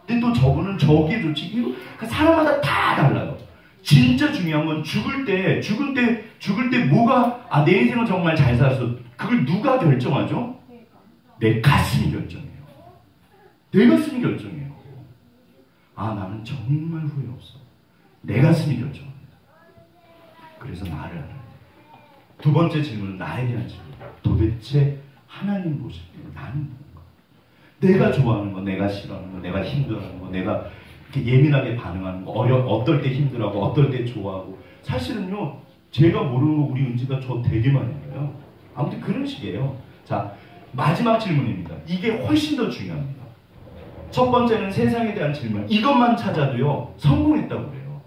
[SPEAKER 1] 근데 또 저분은 저게 좋지. 그러니까 사람마다 다 달라요. 진짜 중요한 건 죽을 때 뭐가 내 인생은 정말 잘 살았어. 그걸 누가 결정하죠? 내 가슴이 결정해요. 내 가슴이 결정해요. 나는 정말 후회 없어. 내 가슴이 결정합니다. 그래서 나를 알아야 돼. 두 번째 질문은 나에 대한 질문. 도대체 하나님 보실 때 나는 뭔가? 내가 좋아하는 거, 내가 싫어하는 거, 내가 힘들어하는 거, 내가 이렇게 예민하게 반응하는 거, 어떨 때 힘들어하고 어떨 때 좋아하고. 사실은요, 제가 모르는 거 우리 은지가 저 되게 많이 알아요. 아무튼 그런 식이에요. 자, 마지막 질문입니다. 이게 훨씬 더 중요합니다. 첫 번째는 세상에 대한 질문. 이것만 찾아도요, 성공했다고 그래요.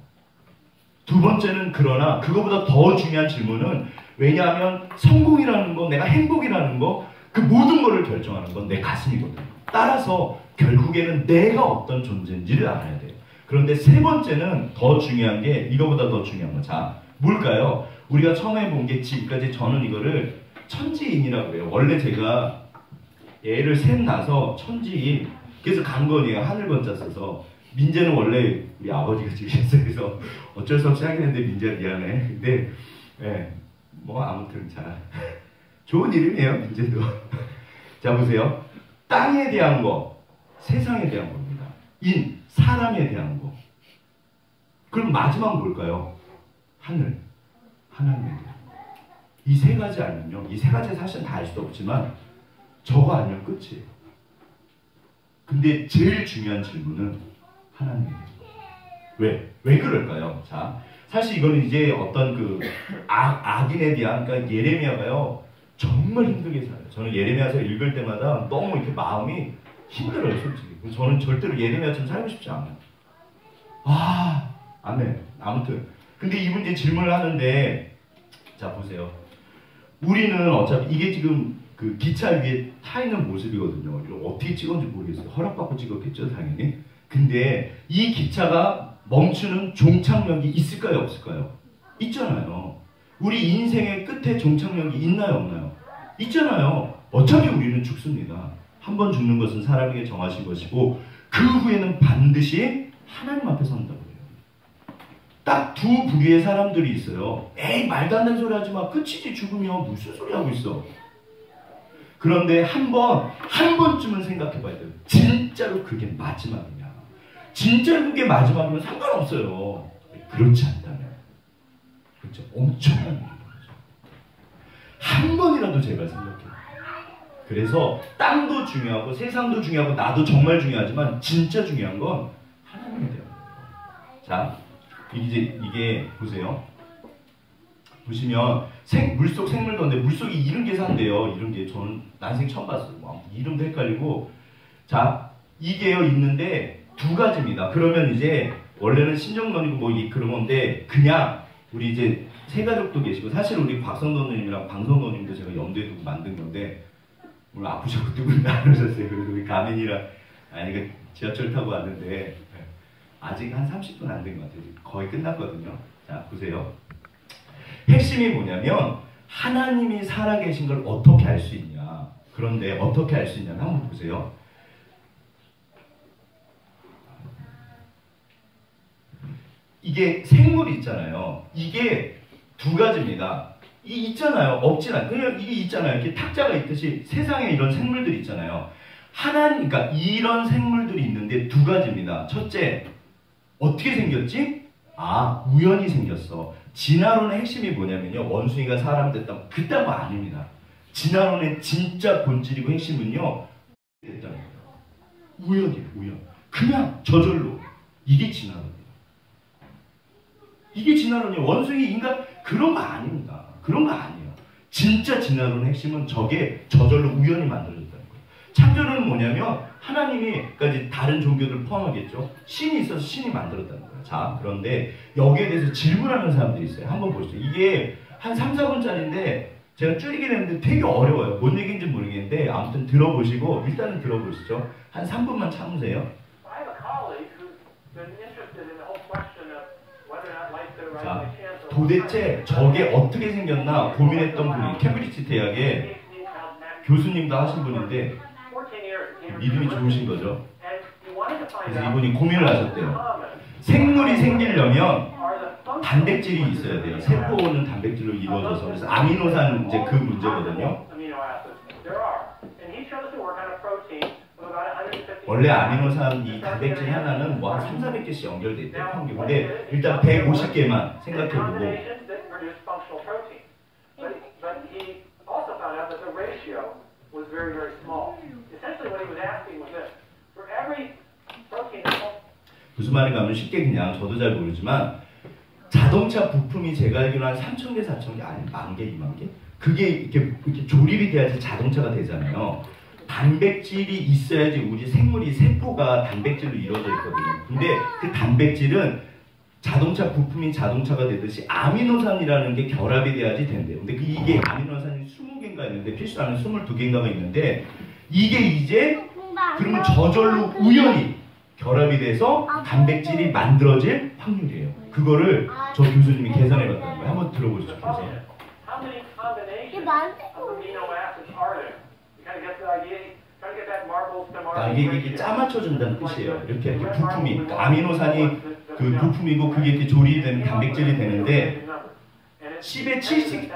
[SPEAKER 1] 두 번째는 그러나 그거보다 더 중요한 질문은, 왜냐하면 성공이라는 거, 내가 행복이라는 거, 그 모든 거를 결정하는 건 내 가슴이거든요. 따라서 결국에는 내가 어떤 존재인지를 알아야 돼요. 그런데 세 번째는 더 중요한 게, 이거보다 더 중요한 거. 자, 뭘까요? 우리가 처음에 본 게 지금까지 저는 이거를 천지인이라고 해요. 원래 제가 애를 셋 낳아서 천지인, 그래서 강건이에요. 하늘번자 써서. 민재는 원래 우리 아버지가 지으셨어요. 그래서 어쩔 수 없이 하긴 했는데 민재야 미안해. 근데 뭐 아무튼 자 좋은 이름이에요 민재도. 자 보세요. 땅에 대한 거, 세상에 대한 겁니다. 사람에 대한 거. 그럼 마지막은 뭘까요? 하늘, 하나님에 대한 거. 이 세 가지 아니면요. 이 세 가지 사실은 다 알 수도 없지만 저거 아니면 끝이에요. 근데 제일 중요한 질문은 하나님에 대한 거. 왜 그럴까요? 자, 사실 이거는 이제 어떤 그 악인에 대한, 그러니까 예레미야가요 정말 힘들게 살아요. 저는 예레미야서 읽을 때마다 너무 이렇게 마음이 힘들어요, 솔직히. 저는 절대로 예레미야처럼 살고 싶지 않아요. 아멘. 아무튼 근데 이분 이제 질문을 하는데, 자 보세요. 우리는 어차피 이게 지금 그 기차 위에 타 있는 모습이거든요. 이거 어떻게 찍었는지 모르겠어요. 허락받고 찍었겠죠, 당연히. 근데 이 기차가 멈추는 종착역이 있을까요, 없을까요? 있잖아요. 우리 인생의 끝에 종착역이 있나요, 없나요? 있잖아요. 어차피 우리는 죽습니다. 한 번 죽는 것은 사람에게 정하신 것이고 그 후에는 반드시 하나님 앞에 선다고 해요. 딱 두 부류의 사람들이 있어요. 에이 말도 안 되는 소리 하지 마. 끝이지 죽으면 무슨 소리 하고 있어. 그런데 한 번쯤은 생각해 봐야 돼요. 진짜로 그게 마지막이냐. 진짜로 그게 마지막이면 상관없어요. 그렇지 않다면. 그렇죠. 엄청난 일이죠. 한 번이라도 제발 생각해요. 그래서 땅도 중요하고 세상도 중요하고 나도 정말 중요하지만 진짜 중요한 건 하나님에 대한 거예요. 자, 이게 보세요. 보시면 물속 생물건데 물속이 이런 게 산대요. 이런 게 저는 난생 처음 봤어요. 이름도 헷갈리고. 자, 이게요 있는데 두 가지입니다. 그러면 이제 원래는 신정론이고 뭐 그런 건데 그냥 우리 이제 세 가족도 계시고 사실 우리 박성도님이랑 방성도님도 제가 염두에 두고 만든 건데 오늘 아프셔서 두 분 안 오셨어요. 그래서 우리 가민이랑 그 지하철 타고 왔는데 아직 한 30분 안 된 것 같아요. 거의 끝났거든요. 자 보세요. 핵심이 뭐냐면 하나님이 살아계신 걸 어떻게 알 수 있냐. 그런데 어떻게 알 수 있냐면 한번 보세요. 이게 생물이 있잖아요. 이게 두 가지입니다. 이 있잖아요. 없진 않아요. 그냥 이게 있잖아요. 이렇게 탁자가 있듯이 세상에 이런 생물들이 있잖아요. 그러니까 이런 생물들이 있는데 두 가지입니다. 첫째, 어떻게 생겼지? 우연히 생겼어. 진화론의 핵심이 뭐냐면요. 원숭이가 사람 됐다. 그딴 거 아닙니다. 진화론의 진짜 본질이고 핵심은요. 됐다는 거예요. 우연이에요. 우연. 그냥 저절로. 이게 진화론이에요. 이게 진화론이에요. 원숭이, 인간 그런 거 아닙니다. 그런 거 아니에요. 진짜 진화론의 핵심은 저게 저절로 우연히 만들어졌다는 거예요. 창조론은 뭐냐면 하나님이 그러니까 다른 종교들 포함하겠죠. 신이 있어서 신이 만들었다는 거예요. 자, 그런데 여기에 대해서 질문하는 사람들이 있어요. 한번 보시죠. 이게 한 3, 4분짜리인데 제가 줄이긴 했는데 되게 어려워요. 뭔 얘기인지 모르겠는데 아무튼 들어보시고 일단은 들어보시죠. 한 3분만 참으세요. 자, 도대체 저게 어떻게 생겼나 고민했던 분이 캠브리지 대학의 교수님도 하신 분인데 믿음이 좋으신 거죠. 그래서 이분이 고민을 하셨대요. 생물이 생기려면 단백질이 있어야 돼요. 세포는 단백질로 이루어져서. 그래서 아미노산 이제 그 문제거든요. 원래 아미노산 이 단백질 하나는 뭐 한 3, 400개씩 연결돼 있대요. 평균. 근데 일단 150개만 생각해보고. 무슨 말인가 하면 쉽게 그냥 저도 잘 모르지만 자동차 부품이 제가 알기로 한 3,000개, 4,000개 아니 10,000개, 20,000개? 그게 이렇게 조립이 돼야지 자동차가 되잖아요. 단백질이 있어야지 우리 생물이 세포가 단백질로 이루어져 있거든요. 근데 그 단백질은 자동차 부품이 자동차가 되듯이 아미노산이라는 게 결합이 돼야지 된대요. 근데 이게 아미노산이 20개인가 있는데 필수라는 22개인가가 있는데 이게 이제 그러면 저절로 우연히 결합이 돼서 단백질이 만들어질 확률이에요. 그거를 저 교수님이 계산해 봤다는 거예요. 한번 들어보시죠. 계산. 이게 짜맞춰준다는 뜻이에요. 이렇게 부품이, 그러니까 아미노산이 그 부품이고 그게 이렇게 조리되면 단백질이 되는데 10의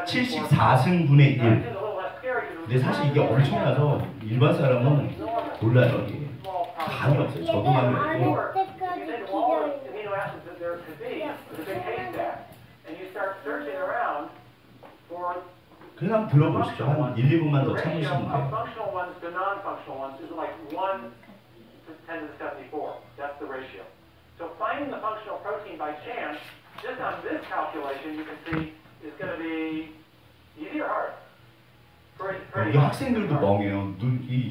[SPEAKER 1] 74승분의 1. 근데 사실 이게 엄청나서 일반 사람은 몰라요. 이게 감이 없어요. 저도 감이 없고. 그래서 한번 들어보시죠. 한 1, 2분만 더 참으시면 돼요.
[SPEAKER 4] So finding the functional protein by chance, just on this calculation, you can see is going to be easy or hard?
[SPEAKER 1] 여기 학생들도 멍해요.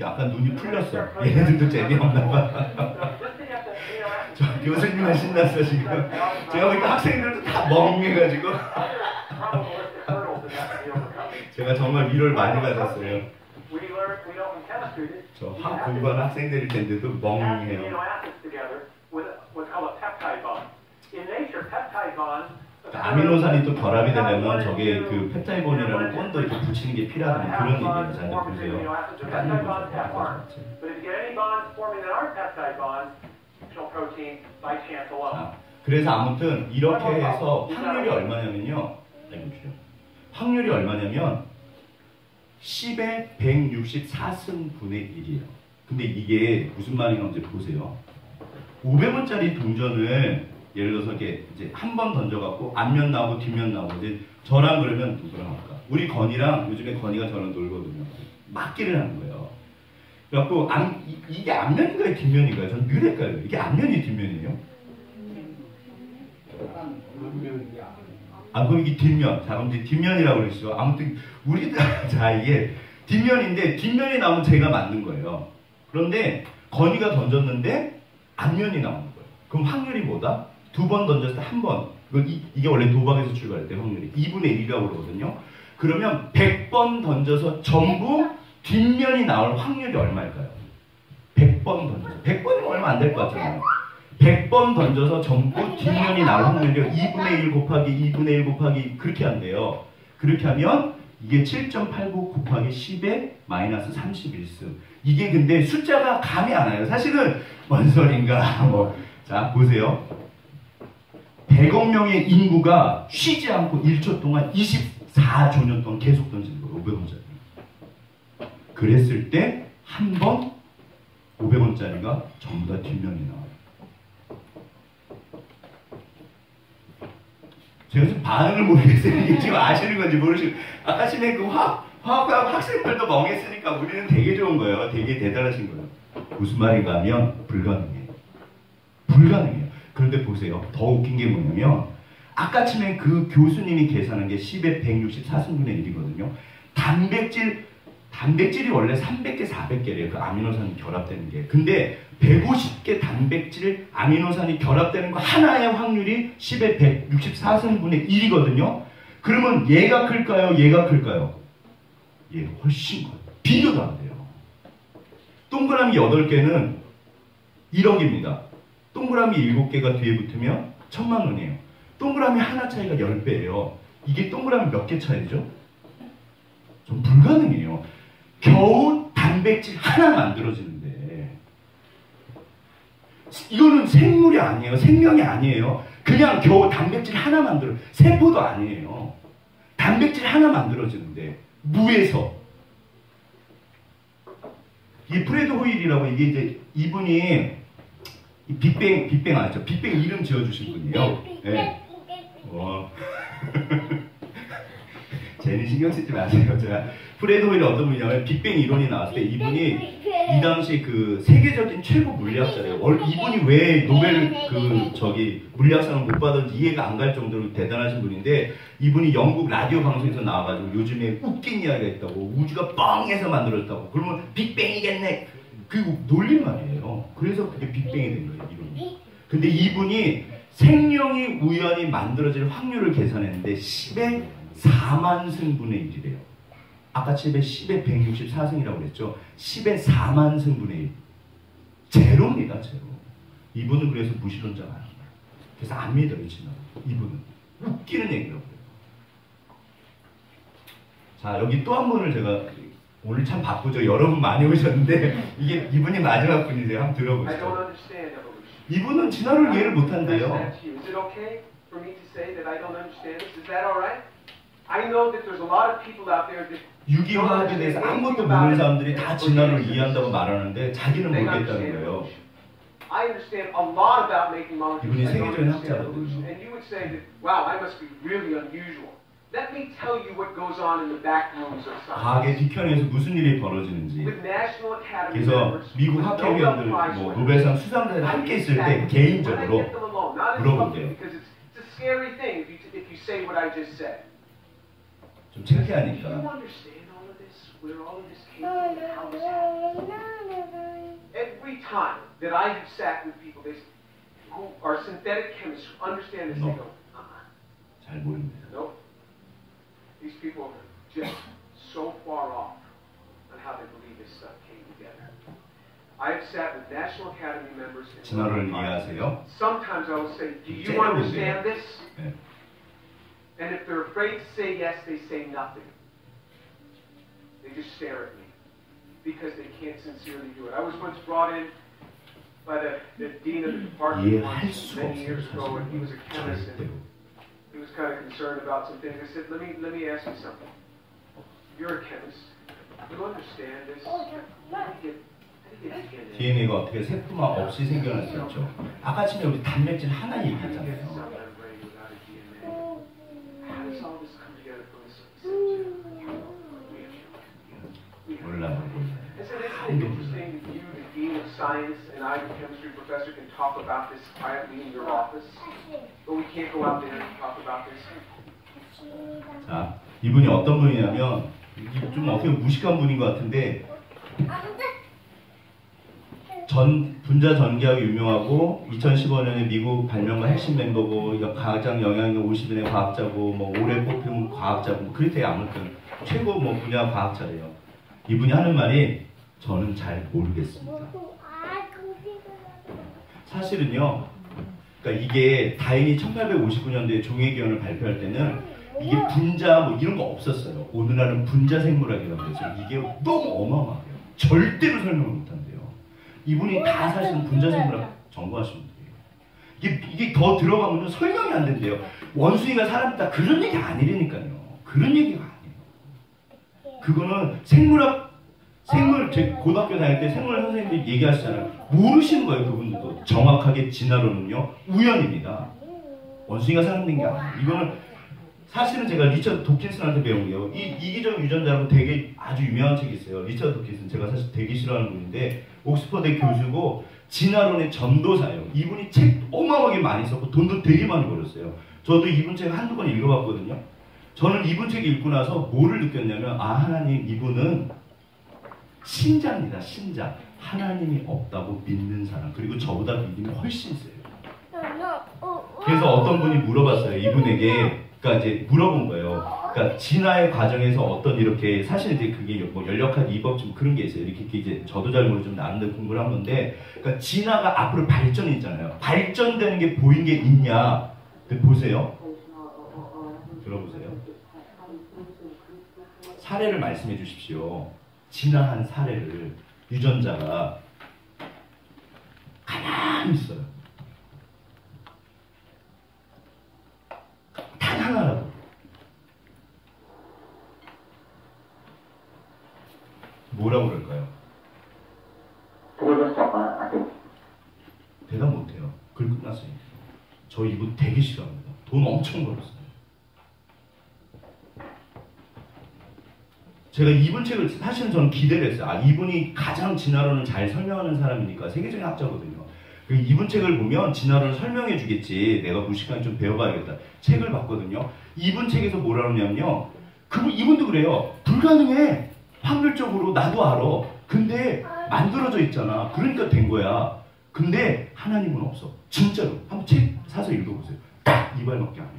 [SPEAKER 1] 약간 눈이 풀렸어. 얘네들도 재미없나 봐. 저 교수님은 신났어 지금. 제가 보니까 학생들도 다 멍해가지고. 제가 정말 위로를 많이 받았어요. 저 공부하는 학생들일 텐데도 멍해요. 아미노산이 또 결합이 되려면 저게 그 펩타이본이라는 본드 이렇게 붙이는 게 필요하다는 그런 얘기예요. 잘 보세요. 빨리 보세요. 그래서 아무튼 이렇게 해서 확률이 얼마냐면요. 확률이 얼마냐면 10의 164승분의 1이에요. 근데 이게 무슨 말인가 이제 보세요. 500원짜리 동전을 예를 들어서 이렇게 이제 한 번 던져갖고 앞면 나오고 뒷면 나오고 이제 저랑 그러면 누구랑 할까? 우리 건이랑 요즘에 건이가 저랑 놀거든요. 맞기를 하는 거예요. 그래갖고 이게 앞면인가요 뒷면인가요? 전 늘 헷갈려요. 이게 앞면이 뒷면이에요? 그럼 이게 뒷면. 자, 그럼 이제 뒷면이라고 그러시죠. 아무튼 자 이게 뒷면인데 뒷면이 나오면 제가 맞는 거예요. 그런데 건이가 던졌는데 앞면이 나오는 거예요. 그럼 확률이 뭐다? 2번 던졌을 때 1번. 이게 원래 도박에서 출발할 때 확률이 2분의 1이라고 그러거든요. 그러면 100번 던져서 전부 뒷면이 나올 확률이 얼마일까요? 100번 던져서. 100번이면 얼마 안 될 것 같잖아요. 100번 던져서 전부 뒷면이 나올 확률이 2분의 1 곱하기 2분의 1 곱하기 그렇게 한대요. 그렇게 하면 이게 7.89 곱하기 10의 마이너스 31승. 이게 근데 숫자가 감이 안 와요. 사실은 뭔 소린가 뭐. 자 보세요. 100억 명의 인구가 쉬지 않고 1초 동안 24조 년 동안 계속 던지는 거예요. 500원짜리. 그랬을 때 한 번 500원짜리가 전부 다 뒷면이 나와요. 제가 좀 반응을 모르겠어요. 이게 지금 아시는 건지 모르시고 아까 전에 그 화학과학 학생들도 멍했으니까 우리는 되게 좋은 거예요. 되게 대단하신 거예요. 무슨 말인가 하면 불가능해요. 불가능해요. 그런데 보세요. 더 웃긴 게 뭐냐면 아까 처음에 그 교수님이 계산한 게 10의 164승분의 1이거든요. 단백질이 원래 300개, 400개래요. 그 아미노산이 결합되는 게. 근데 150개 단백질 아미노산이 결합되는 거 하나의 확률이 10의 164승분의 1이거든요. 그러면 얘가 클까요? 얘가 클까요? 얘가 훨씬 커요. 비교도 안 돼요. 동그라미 8개는 1억입니다. 동그라미 7개가 뒤에 붙으면 1000만 원이에요. 동그라미 하나 차이가 10배예요. 이게 동그라미 몇 개 차이죠? 좀 불가능해요. 겨우 단백질 하나 만들어지는데 이거는 생물이 아니에요. 생명이 아니에요. 그냥 겨우 단백질 하나 만들어 세포도 아니에요. 단백질 하나 만들어지는데 무에서 이 프레드 호일이라고 이게 이제 이분이 빅뱅 아시죠? 빅뱅 이름 지어주신 분이에요. 네. 쟤는 신경 쓰지 마세요. 제가 프레드 호일이 어떤 분이냐면 빅뱅 이론이 나왔을 때 이분이 이 당시 그 세계적인 최고 물리학자래요. 이분이 왜 노벨 물리학상을 못 받았는지 이해가 안 갈 정도로 대단하신 분인데 이분이 영국 라디오 방송에서 나와가지고 요즘에 웃긴 이야기가 있다고 우주가 뻥해서 만들어졌다고 그러면 빅뱅이겠네. 그리고 놀린 말이에요. 그래서 그게 빅뱅이 된 거예요. 이론이. 근데 이분이 생명이 우연히 만들어질 확률을 계산했는데 10의 4만 승분의 1이래요. 아까 10의 164승이라고 그랬죠. 10의 4만 승분의 1. 제로입니다. 제로. 이분은 그래서 무실론자가 아니에요. 그래서 안 믿어요. 지금 이분은. 웃기는 얘기라고 그래요. 자 여기 또 한 번을 제가 오늘 참 바쁘죠. 여러분 많이 오셨는데 이게 이분이 마지막 분이세요. 한번
[SPEAKER 4] I don't
[SPEAKER 1] 들어보시죠.
[SPEAKER 4] understand evolution.
[SPEAKER 1] 이분은 진화를 이해를 못한대요.
[SPEAKER 4] That's you. Is it okay for me to say that I don't understand this? Is that all right? I know that there's a lot of people out there that
[SPEAKER 1] 유기화학에 대해서 아무것도 모르는 사람들이 다 진화를 이해한다고 말하는데 자기는 모르겠다는 거예요.
[SPEAKER 4] I understand a lot about making molecules.
[SPEAKER 1] 이분이
[SPEAKER 4] I don't
[SPEAKER 1] 세계적인
[SPEAKER 4] understand
[SPEAKER 1] 학자거든요.
[SPEAKER 4] evolution. And you would say that, wow, I must be really unusual. Let me tell you what goes on in the back rooms of
[SPEAKER 1] 과학의
[SPEAKER 4] science.
[SPEAKER 1] 뒤편에서 무슨 일이 벌어지는지.
[SPEAKER 4] With National Academy
[SPEAKER 1] 그래서
[SPEAKER 4] members,
[SPEAKER 1] 미국
[SPEAKER 4] with
[SPEAKER 1] 학회의원들,
[SPEAKER 4] Nobel Prize
[SPEAKER 1] 뭐
[SPEAKER 4] winners.
[SPEAKER 1] 노벨상 수상자들 함께 있을 때
[SPEAKER 4] When I
[SPEAKER 1] 개인적으로
[SPEAKER 4] get them alone, not in
[SPEAKER 1] 물어본대요.
[SPEAKER 4] public, because it's a scary thing if you say what I just said.
[SPEAKER 1] 좀
[SPEAKER 4] Do you
[SPEAKER 1] 창피하니까.
[SPEAKER 4] understand all of this? Where all of this came from? and How this happened? Every time that I have sat with people who are synthetic chemists who understand this, they go,
[SPEAKER 1] 잘 모릅니다.
[SPEAKER 4] nope. These people are just so far off on how they believe this stuff came together. I have sat with National Academy members. And
[SPEAKER 1] 진화를 이해하세요?
[SPEAKER 4] sometimes I will say, do you
[SPEAKER 1] 째려보세요.
[SPEAKER 4] understand this?
[SPEAKER 1] 네.
[SPEAKER 4] And if they're afraid to say yes, they say nothing. They just stare at me because they can't sincerely do it. I was once brought in by the dean of the department
[SPEAKER 1] 이해할
[SPEAKER 4] once,
[SPEAKER 1] 수가
[SPEAKER 4] many
[SPEAKER 1] 없어요.
[SPEAKER 4] years ago, and he was a chemist,
[SPEAKER 1] 절대로.
[SPEAKER 4] and he was kind of concerned about some things. I said, let me ask you something. You're a chemist. You understand this? How do you get DNA?
[SPEAKER 1] DNA가 어떻게 세포만 없이 생겨날 수 있죠. 아까 전에 우리 단백질 하나
[SPEAKER 4] How do you get cell
[SPEAKER 1] 얘기했잖아요.
[SPEAKER 4] membrane without a DNA? How does all this come together from this?
[SPEAKER 1] 몰라요.
[SPEAKER 4] I said, isn't it interesting that you, the dean of science, and I, the chemistry professor, can talk about this quietly in your office, but we can't go out there and talk about this?
[SPEAKER 1] 자, 이분이 어떤 분이냐면 이게 좀 어떻게 무식한 분인 것 같은데 분자 전기학이 유명하고 2015년에 미국 발명가 핵심 멤버고 가장 영향력 50인의 과학자고 뭐 올해 뽑힌 과학자고 뭐 그렇대 아무튼 최고 뭐 분야 과학자래요. 이분이 하는 말이 저는 잘 모르겠습니다. 사실은요. 그러니까 이게 다행히 1859년도에 종회기원을 발표할 때는 이게 분자 뭐 이런 거 없었어요. 오늘날은 분자 생물학이라고 해서 이게 너무 어마어마해요. 절대로 설명을 못한대요. 이분이 다 사실은 분자 생물학 전공하신 분들이에요. 이게 더 들어가면 설명이 안 된대요. 원숭이가 사람이다 그런 얘기 아니라니까요. 그런 얘기가 아니에요. 그거는 제 고등학교 다닐 때 생물 선생님들이 얘기하시잖아요. 모르시는 거예요. 그분들도 정확하게 진화론은요 우연입니다. 원숭이가 사람 된 게 아니에요. 이거는 사실은 제가 리처드 도킨슨한테 배운 게요. 이기적 유전자라고 되게 아주 유명한 책이 있어요. 리처드 도킨슨 제가 사실 되게 싫어하는 분인데 옥스퍼드 교수고 진화론의 전도사예요. 이분이 책 어마어마하게 많이 썼고 돈도 되게 많이 벌었어요. 저도 이분 책 한두 번 읽어봤거든요. 저는 이분 책 읽고 나서 뭐를 느꼈냐면 하나님 이분은 신자입니다. 신자. 하나님이 없다고 믿는 사람. 그리고 저보다 믿음이 훨씬 세요. 그래서 어떤 분이 물어봤어요. 이분에게 그러니까 이제 물어본 거예요. 그러니까 진화의 과정에서 어떤 이렇게 사실 이제 그게 뭐 연력학 이법좀 그런 게 있어요. 이렇게 이제 저도 잘 모르고 좀 나름대로 공부를 한 건데, 그러니까 진화가 앞으로 발전이 있잖아요. 발전되는 게 보인 게 있냐? 보세요. 들어보세요. 사례를 말씀해 주십시오. 진화한 사례를 유전자가 가만히 있어요. 단 하나라도. 뭐라고 그럴까요? 대답 못해요. 글 끝났어요. 저 이분 되게 싫어합니다. 돈 엄청 벌었어요. 제가 이분 책을 사실은 저는 기대를 했어요. 이분이 가장 진화론을 잘 설명하는 사람이니까 세계적인 학자거든요. 이분 책을 보면 진화론을 설명해 주겠지. 내가 무식하게 좀 배워봐야겠다. 책을 봤거든요. 이분 책에서 뭐라 그러냐면요. 이분도 그래요. 불가능해. 확률적으로 나도 알아. 근데 만들어져 있잖아. 그러니까 된 거야. 근데 하나님은 없어. 진짜로. 한번 책 사서 읽어보세요. 딱 이 말밖에 안 해.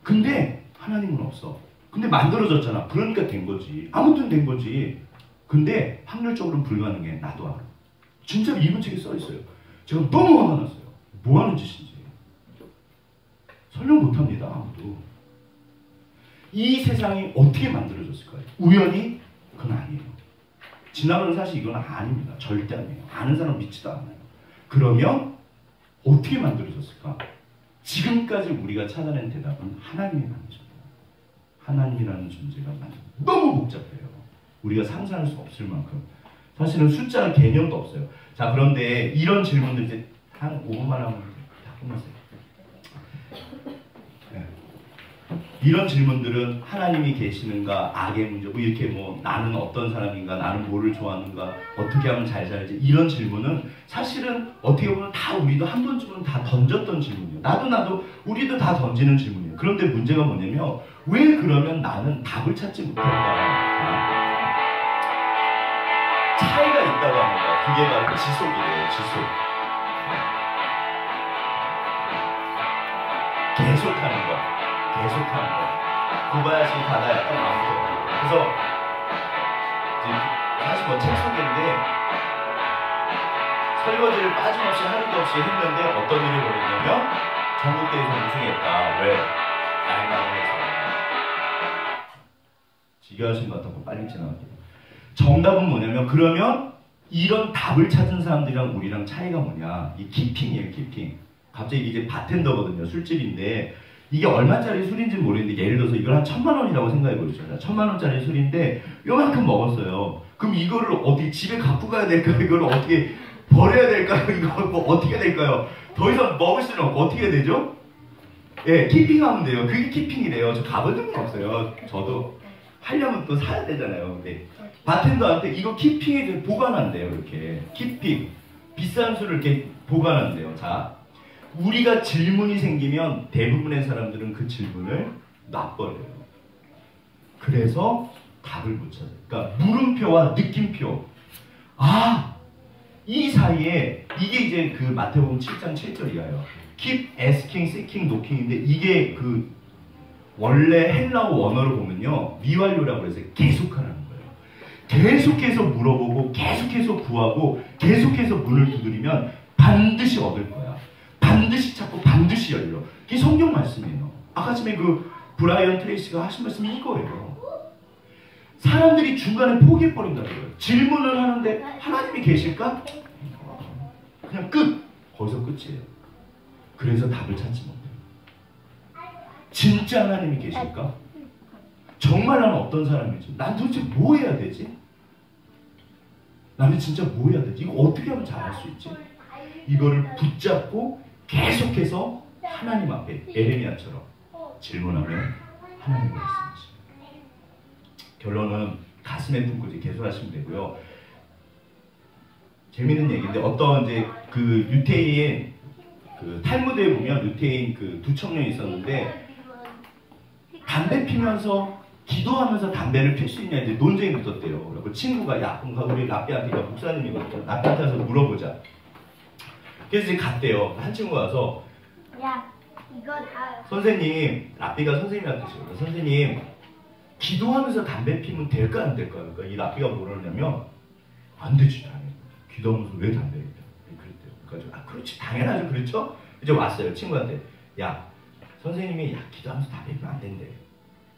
[SPEAKER 1] 근데 하나님은 없어. 근데 만들어졌잖아. 그러니까 된 거지. 아무튼 된 거지. 근데 확률적으로는 불가능해. 나도 알아. 진짜로 이분 책에 써 있어요. 제가 너무 화가 났어요. 뭐 하는 짓인지. 설명 못 합니다. 아무도. 이 세상이 어떻게 만들어졌을까요? 우연히? 그건 아니에요. 지나가는 사실 이건 아닙니다. 절대 아니에요. 아는 사람 믿지도 않아요. 그러면 어떻게 만들어졌을까? 지금까지 우리가 찾아낸 대답은 하나님이 만드셨다. 하나님이라는 존재가 너무 복잡해요. 우리가 상상할 수 없을 만큼. 사실은 숫자 개념도 없어요. 자, 그런데 이런 질문들 이제 한 5분만 하면 다 끝났어요. 네. 이런 질문들은 하나님이 계시는가, 악의 문제, 뭐 이렇게 뭐 나는 어떤 사람인가, 나는 뭐를 좋아하는가, 어떻게 하면 잘 살지, 이런 질문은 사실은 어떻게 보면 다 우리도 한 번쯤은 다 던졌던 질문이에요. 나도 우리도 다 던지는 질문이에요. 그런데 문제가 뭐냐면 왜 그러면 나는 답을 찾지 못할까? 차이가 있다고 합니다. 그게 바로 지속이래요. 지속. 계속하는 거. 계속하는 거. 고바야시 가다 약간 나오죠. 그래서 이제 사실 뭐 책 소개인데 설거지를 빠짐없이 하루도 없이 했는데 어떤 일이 벌어졌냐면 전국대회에서 우승했다. 왜? 나이나고 해서. 지겨하신 것 같아서 빨리 지나갈게요. 정답은 뭐냐면 그러면 이런 답을 찾은 사람들이랑 우리랑 차이가 뭐냐? 이 키핑이에요. 키핑. 갑자기 이제 바텐더거든요. 술집인데 이게 얼마짜리 술인지 모르겠는데 예를 들어서 이걸 한 1,000만 원이라고 생각해 보시죠. 1,000만 원짜리 술인데 요만큼 먹었어요. 그럼 이거를 어디 집에 갖고 가야 될까요? 이걸 어떻게 버려야 될까요? 이거 뭐 어떻게 될까요? 더 이상 먹을 수는 없고 어떻게 해야 되죠? 예, 키핑하면 돼요. 그게 키핑이래요. 저 가본 적은 없어요. 저도 하려면 또 사야 되잖아요. 근데 바텐더한테 이거 키핑에 보관한대요. 이렇게 키핑 비싼 술을 이렇게 보관한대요. 자, 우리가 질문이 생기면 대부분의 사람들은 그 질문을 놔버려요. 그래서 답을 못 찾아요. 그러니까 물음표와 느낌표. 아, 이 사이에 이게 이제 그 마태복음 7장 7절이에요. Keep asking, seeking, knocking인데 이게 그 원래 헬라어 원어로 보면요 미완료라고 해서 계속하라는 거예요. 계속해서 물어보고 계속해서 구하고 계속해서 문을 두드리면 반드시 얻을 거야. 반드시 찾고 반드시 열려. 이게 성경 말씀이에요. 아까 전에 그 브라이언 트레이시가 하신 말씀이 이거예요. 사람들이 중간에 포기해버린다는 거예요. 질문을 하는데 하나님이 계실까? 그냥 끝! 거기서 끝이에요. 그래서 답을 찾지 못해요. 진짜 하나님이 계실까? 정말 나는 어떤 사람이지? 난 도대체 뭐 해야 되지? 나는 진짜 뭐 해야 되지? 이거 어떻게 하면 잘할 수 있지? 이거를 붙잡고 계속해서 하나님 앞에 에레미야처럼 질문하면 하나님이 말씀하십니다. 결론은 가슴에 품고 개소하시면 되고요. 재밌는 얘기인데 어떤 이제 그 유태인 그 탈무드에 보면 유태인 그 두 청년이 있었는데 담배 피면서 기도하면서 담배를 필 수 있냐 이제 논쟁이 붙었대요. 그리고 친구가 야 그럼 우리 라삐한테 목사님이거든요. 라삐한테 가서 물어보자. 그래서 이제 갔대요. 한 친구가 와서
[SPEAKER 5] 야 이거 다
[SPEAKER 1] 선생님 라삐가 선생님한테 지금 선생님 기도하면서 담배 피면 될까 안 될까요? 그러니까 이 라삐가 뭐라냐면 안 되지 당연히. 기도하면서 왜 담배를 피워? 그랬대요. 그래가지고 아 그렇지 당연하죠 그렇죠? 이제 왔어요 친구한테 야 선생님이 야 기도하면서 담배 피면 안 된대.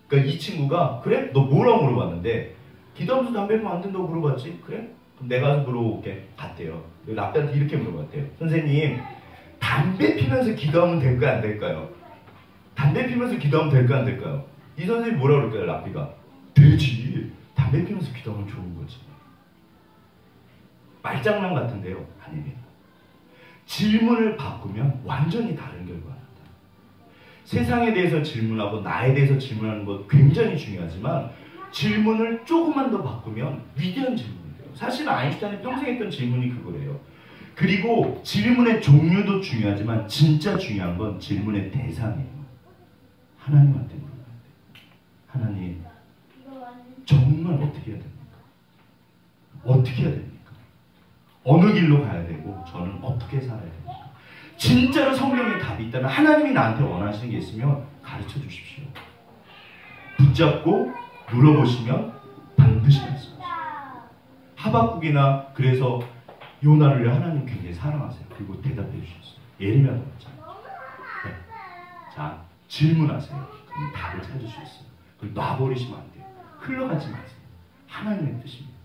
[SPEAKER 1] 그러니까 이 친구가 그래? 너 뭐라고 물어봤는데 기도하면서 담배 피면 안 된다고 물어봤지? 그래? 그럼 내가 가서 물어볼게. 갔대요. 라삐한테 이렇게 물어봤대요. 선생님 담배 피면서 기도하면 될까요 안 될까요? 담배 피면서 기도하면 될까요 안 될까요? 이 선생님이 뭐라고 그럴까요 라삐가? 되지. 담배 피면서 기도하면 좋은 거지. 말장난 같은데요. 아닙니다. 질문을 바꾸면 완전히 다른 결과가 나타납니다. 세상에 대해서 질문하고 나에 대해서 질문하는 것 굉장히 중요하지만 질문을 조금만 더 바꾸면 위대한 질문이 돼요. 사실 아인슈타인이 평생 했던 질문이 그거예요. 그리고 질문의 종류도 중요하지만 진짜 중요한 건 질문의 대상이에요. 하나님한테 물어봐야 돼요. 하나님 정말 어떻게 해야 됩니까? 어떻게 해야 됩니까? 어느 길로 가야 되고 저는 어떻게 살아야 됩니까? 진짜로 성경에 답이 있다면 하나님이 나한테 원하시는 게 있으면 가르쳐 주십시오. 붙잡고 물어보시면 반드시 말씀하십시오. 하박국이나 그래서 요나를 하나님 굉장히 사랑하세요. 그리고 대답해 주셨어요. 예레미야도 마찬가지예요. 네. 자 질문하세요. 그럼 답을 찾을 수 있어요. 그걸 놔버리시면 안 돼요. 흘러가지 마세요. 하나님의 뜻입니다.